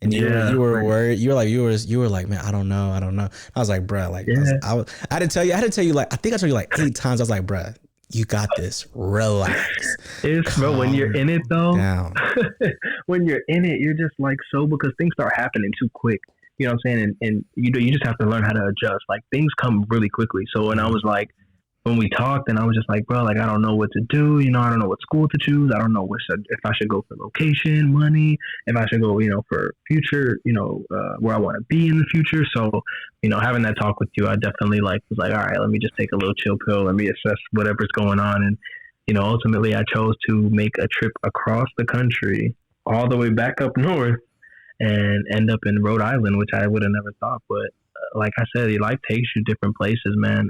And you were worried. You were like, man, I don't know. I was like, bruh, like, I had to tell you like, I think I told you like 8 times. I was like, bruh, you got this. Relax. Bro, when you're in it though, when you're in it, you're just like, because things start happening too quick. You know what I'm saying? And you just have to learn how to adjust. Like things come really quickly. So when I was like, when we talked, and I was just like, bro, like, I don't know what to do. I don't know what school to choose. I don't know if I should go for location, money, if I should go, for future, where I want to be in the future. So, having that talk with you, I definitely was like, all right, let me just take a little chill pill. Let me assess whatever's going on. And, ultimately I chose to make a trip across the country, all the way back up north, and end up in Rhode Island, which I would have never thought. But like I said, life takes you different places, man.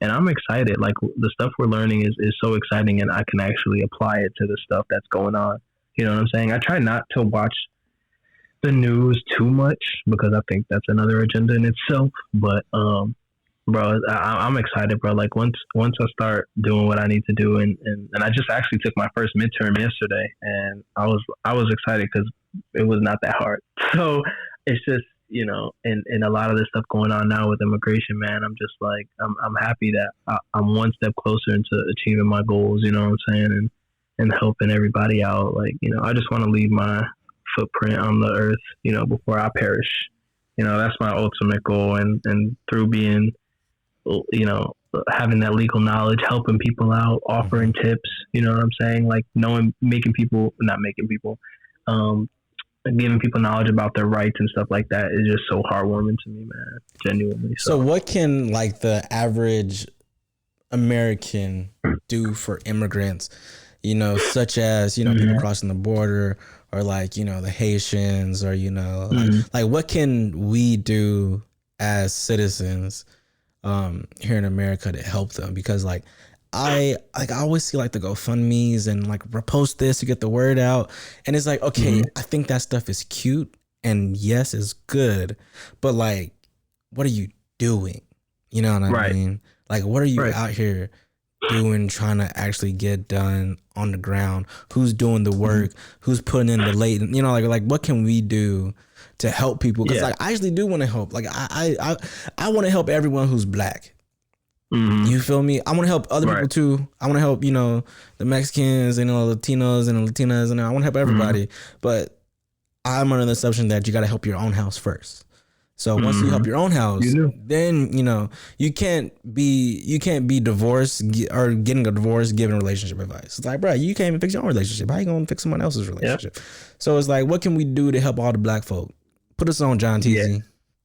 And I'm excited. Like the stuff we're learning is so exciting, and I can actually apply it to the stuff that's going on. You know what I'm saying? I try not to watch the news too much, because I think that's another agenda in itself. But, bro, I'm excited, bro. Like once I start doing what I need to do, and I just actually took my first midterm yesterday, and I was excited because it was not that hard. So it's just, and a lot of this stuff going on now with immigration, man, I'm just like, I'm happy that I'm one step closer into achieving my goals, you know what I'm saying? And helping everybody out. Like, I just want to leave my footprint on the earth, before I perish. That's my ultimate goal. And through being, having that legal knowledge, helping people out, offering tips, you know what I'm saying? Like giving people knowledge about their rights and stuff like that is just so heartwarming to me, man. Genuinely. So what can like the average American do for immigrants, such as, people crossing the border, or like, you know, the Haitians, or, you know, Mm. like what can we do as citizens here in America to help them? Because like I always see like the GoFundMe's and like repost this to get the word out, and it's like, okay, I think that stuff is cute and yes, it's good, but like, what are you doing? You know what I Right. mean? Like, what are you Right. out here doing, trying to actually get done on the ground? Who's doing the work? Who's putting in the late? You know, like what can we do to help people? Because Yeah. like I actually do want to help. Like I want to help everyone who's black. Mhm. You feel me? I want to help other people Right. too. I want to help, you know, the Mexicans and the Latinos and the Latinas, and I want to help everybody. But I'm under the assumption that you got to help your own house first. So once you help your own house, You do. then you know you can't be divorced or getting a divorce giving relationship advice. It's like, bro, you can't even fix your own relationship. How you gonna fix someone else's relationship? So it's like, what can we do to help all the black folk? Put us on, John Teasy.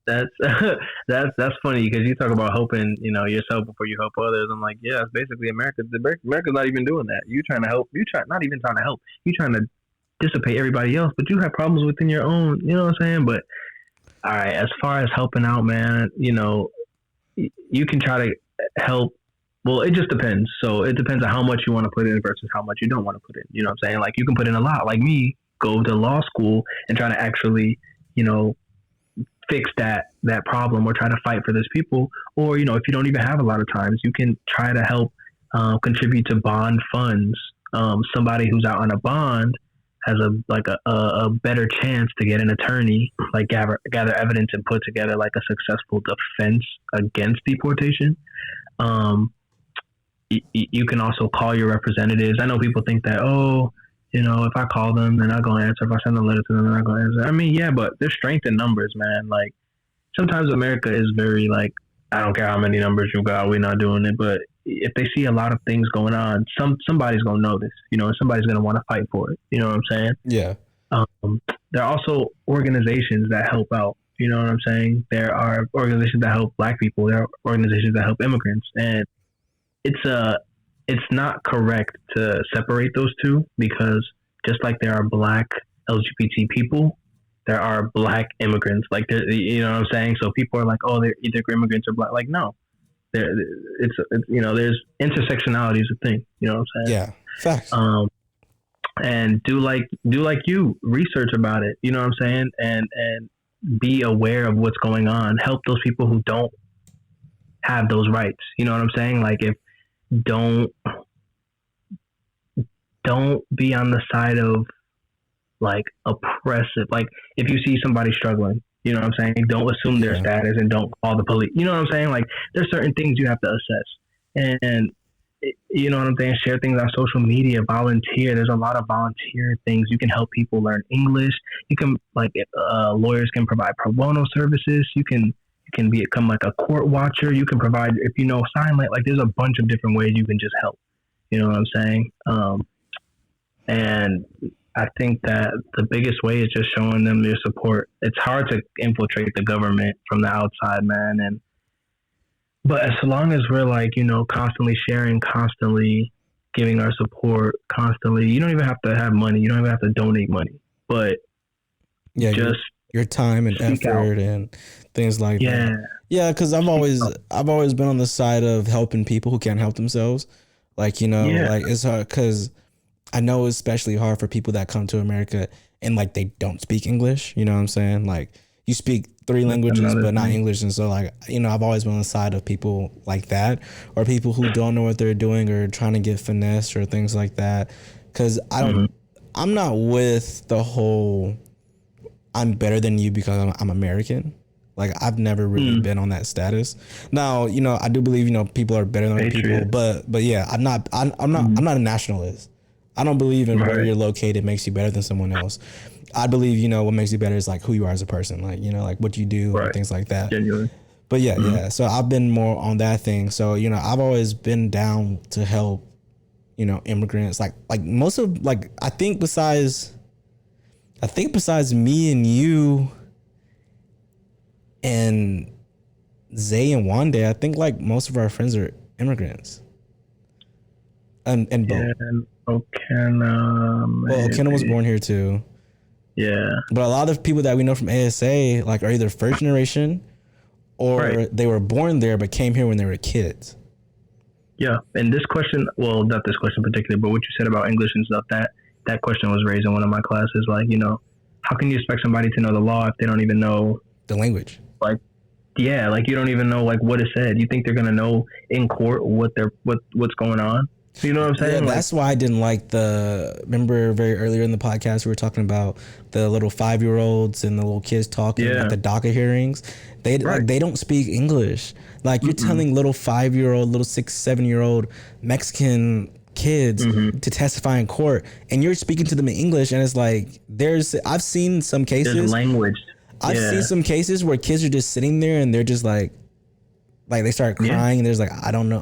That's that's funny because you talk about helping, you know, yourself before you help others. I'm like, yeah, it's basically America. America's not even doing that. You trying to help. Not even trying to help. You trying to dissipate everybody else, but you have problems within your own. You know what I'm saying? But all right, as far as helping out, man, you know, you can try to help. Well, it just depends. So it depends on how much you want to put in versus how much you don't want to put in. You know what I'm saying? Like you can put in a lot. Like me, go to law school and try to actually, you know, fix that problem or try to fight for those people. Or, you know, if you don't even have a lot of times, you can try to help contribute to bond funds. Somebody who's out on a bond has a better chance to get an attorney, like gather evidence and put together like a successful defense against deportation. You can also call your representatives. I know people think that, oh, you know, if I call them, they're not going to answer. If I send a letter to them, they're not going to answer. I mean, yeah, but there's strength in numbers, man. Like sometimes America is very like, I don't care how many numbers you got, we're not doing it. But if they see a lot of things going on, somebody's going to notice, you know, and somebody's going to want to fight for it. You know what I'm saying? Yeah. There are also organizations that help out. You know what I'm saying? There are organizations that help black people. There are organizations that help immigrants. And it's not correct to separate those two because just like there are black LGBT people, there are black immigrants. Like, you know what I'm saying? So people are like, oh, they're either immigrants or black. Like, no, it's you know, there's intersectionality is a thing. You know what I'm saying? Yeah. Facts. And do like you research about it. You know what I'm saying? And be aware of what's going on. Help those people who don't have those rights. You know what I'm saying? Like if don't be on the side of like oppressive. Like if you see somebody struggling, you know what I'm saying? Don't assume their status and don't call the police. You know what I'm saying? Like there's certain things you have to assess. And you know what I'm saying? Share things on social media, volunteer. There's a lot of volunteer things. You can help people learn English. You can like lawyers can provide pro bono services. You can become like a court watcher. You can provide, if you know sign language, like there's a bunch of different ways you can just help. You know what I'm saying? And I think that the biggest way is just showing them your support. It's hard to infiltrate the government from the outside, man. But as long as we're like, you know, constantly sharing, constantly giving our support, constantly, you don't even have to have money. You don't even have to donate money, but yeah, just your time and effort out. And things like that. Yeah, because I've always been on the side of helping people who can't help themselves. Like, you know, like it's hard because I know it's especially hard for people that come to America and like they don't speak English. You know what I'm saying? Like you speak 3 languages but not English, and so like, you know, I've always been on the side of people like that, or people who don't know what they're doing or trying to get finesse or things like that. Because I'm not with the whole I'm better than you because I'm American. Like I've never really been on that status. Now, you know, I do believe, you know, people are better than other people, but yeah, I'm not a nationalist. I don't believe in where you're located makes you better than someone else. I believe, you know, what makes you better is like who you are as a person, like, you know, like what you do and things like that. Genuine. But yeah. So I've been more on that thing. So, you know, I've always been down to help, you know, immigrants. Like most of, like, I think besides me and you and Zay and Wande, I think like most of our friends are immigrants. And Bo. Yeah, O'Kenna. Well, O'Kenna was born here too. Yeah. But a lot of people that we know from ASA like are either first generation or they were born there but came here when they were kids. Yeah. And this question, well, not this question in particular, but what you said about English and stuff, that question was raised in one of my classes. Like, you know, how can you expect somebody to know the law if they don't even know the language? Like, yeah, like you don't even know like what is said. You think they're gonna know in court what's going on? You know what I'm saying? Yeah, that's why I didn't like remember very earlier in the podcast we were talking about the little 5-year-olds and the little kids talking at the DACA hearings. They they don't speak English. Like you're telling little 5-year-old, little 6-7-year-old Mexican kids to testify in court, and you're speaking to them in English, and it's like I've seen some cases. There's language. I've seen some cases where kids are just sitting there and they're just like they start crying and there's like I don't know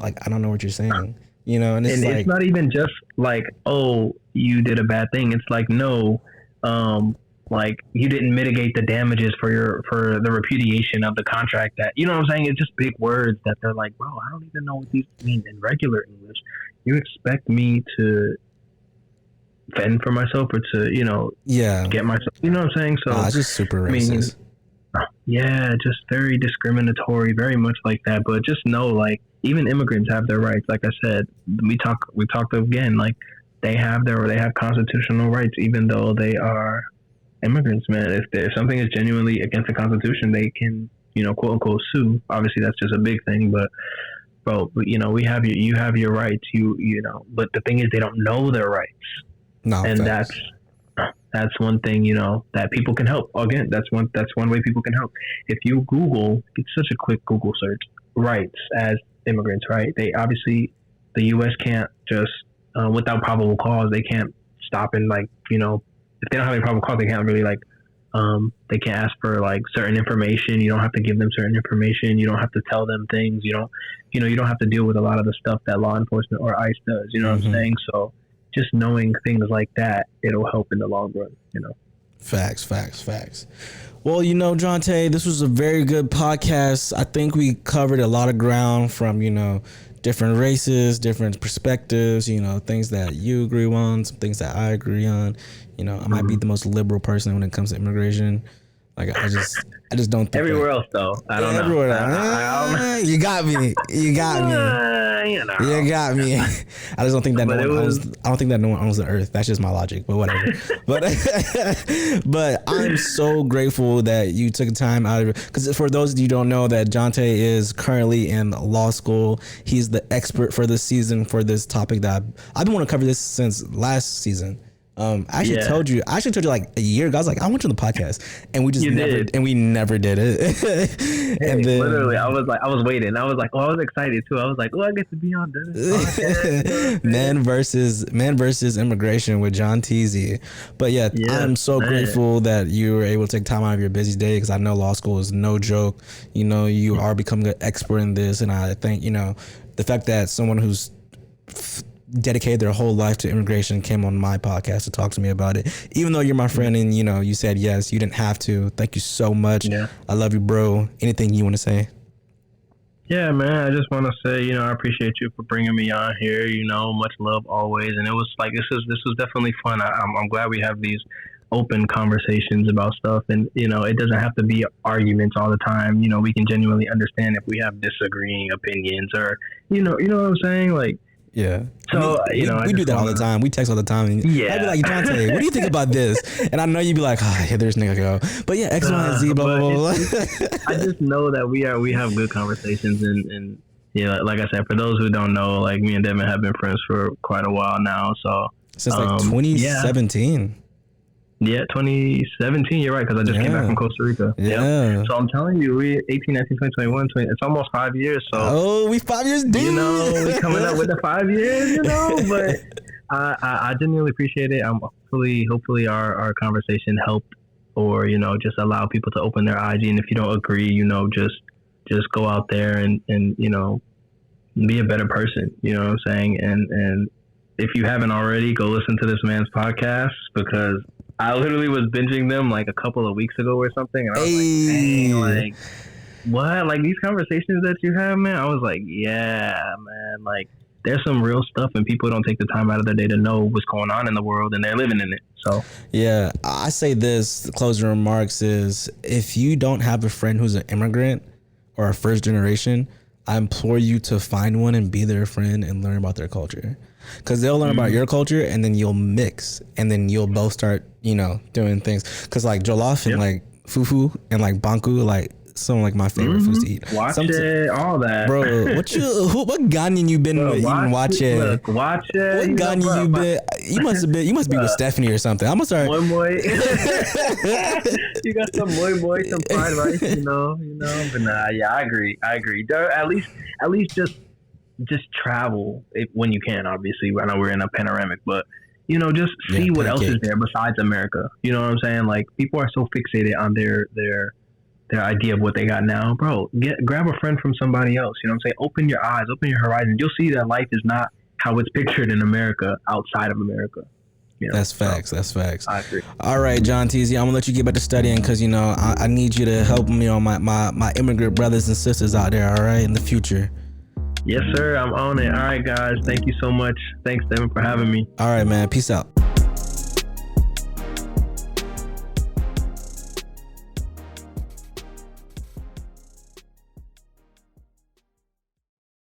what you're saying. You know, and it's not even just like, oh, you did a bad thing. It's like, no, like you didn't mitigate the damages for the repudiation of the contract. That, you know what I'm saying? It's just big words that they're like, bro, I don't even know what these mean in regular English. You expect me to fend for myself or to, you know, get myself, you know what I'm saying? So it's just super racist. Yeah, just very discriminatory, very much like that. But just know, like, even immigrants have their rights. Like I said, we talked again, like they have constitutional rights, even though they are immigrants, man. If something is genuinely against the Constitution, they can, you know, quote unquote sue. Obviously that's just a big thing, but bro, you know, you have your rights, you know, but the thing is they don't know their rights. No, and that's one thing, you know, that people can help. Again, that's one way people can help. If you Google, it's such a quick Google search, rights as immigrants, right? They obviously, the U.S. can't just, without probable cause, they can't stop and, like, you know, if they don't have any probable cause, they can't really, like, they can't ask for, like, certain information. You don't have to give them certain information. You don't have to tell them things. You don't have to deal with a lot of the stuff that law enforcement or ICE does. You know what I'm saying? So just knowing things like that, it'll help in the long run, you know? Facts. Well, you know, Jonte, this was a very good podcast. I think we covered a lot of ground from, you know, different races, different perspectives, you know, things that you agree on, some things that I agree on. You know, I might be the most liberal person when it comes to immigration. Like, I just don't think everywhere else though. I don't know. Everywhere else. You got me. You got me. You know. You got me. I just don't think that I don't think that no one owns the earth. That's just my logic, but whatever. But I'm so grateful that you took time out of it. Because for those of you who don't know, that Jonte is currently in law school. He's the expert for this season for this topic that I've been wanting to cover this since last season. I actually told you like a year ago. I was like, I want you on the podcast, and we never did it. And then, literally, I was waiting. I was like, I was excited too. I was like, I get to be on this podcast. Man versus immigration with John Teasy. But yeah, I'm so grateful that you were able to take time out of your busy day, because I know law school is no joke. You know, you are becoming an expert in this, and I think, you know, the fact that someone who's dedicated their whole life to immigration came on my podcast to talk to me about it, even though you're my friend and, you know, you said yes, you didn't have to. Thank you so much. I love you, bro. Anything you want to say? Yeah, man, I just want to say, you know, I appreciate you for bringing me on here. You know, much love always. And it was like, this was definitely fun. I'm glad we have these open conversations about stuff, and, you know, it doesn't have to be arguments all the time. You know, we can genuinely understand if we have disagreeing opinions, or, you know what I'm saying? Like, yeah. So, we do that all the time. We text all the time. And I'd be like, Jonte, what do you think about this? And I know you'd be like, here there's nigga go. But yeah, X, Y, and Z, blah, blah, blah. I just know that we have good conversations, and yeah, like I said, for those who don't know, like, me and Devin have been friends for quite a while now. So since like 2017. Yeah, 2017. You're right, because I just came back from Costa Rica. Yeah. So I'm telling you, we 18, 19, 20, 21, 20. It's almost 5 years. So we 5 years deep. You know, we coming up with the 5 years. You know, but I genuinely appreciate it. Hopefully our conversation helped, or, you know, just allow people to open their eyes. And if you don't agree, you know, just go out there and you know, be a better person. You know what I'm saying? And if you haven't already, go listen to this man's podcast, because I literally was binging them like a couple of weeks ago or something, and I was like, dang, like, what? Like, these conversations that you have, man? I was like, yeah, man, like, there's some real stuff, and people don't take the time out of their day to know what's going on in the world, and they're living in it. So yeah, I say this, the closing remarks is, if you don't have a friend who's an immigrant or a first generation, I implore you to find one and be their friend and learn about their culture. Because they'll learn about your culture, and then you'll mix, and then you'll both start, doing things. Because like jollof and like fufu and like banku, like some of like my favorite foods to eat. Wache, all that, bro. What Ghanaian you been with eating wache? Look, wache. What Ghanaian you been? You must be with Stephanie or something. I'm gonna start. Moi moi. You got some moi moi, some fried rice, But nah, yeah, I agree. At least just travel when you can. Obviously, I know we're in a panoramic, but just see what else is there besides America. You know what I'm saying? Like, people are so fixated on their idea of what they got now, bro. Grab a friend from somebody else. You know what I'm saying? Open your eyes, open your horizons. You'll see that life is not how it's pictured in America, outside of America. That's facts. That's facts. I agree. All right, John Teasy, I'm gonna let you get back to studying, because I need you to help me on my immigrant brothers and sisters out there. All right, in the future. Yes, sir. I'm on it. All right, guys. Thank you so much. Thanks, Devin, for having me. All right, man. Peace out.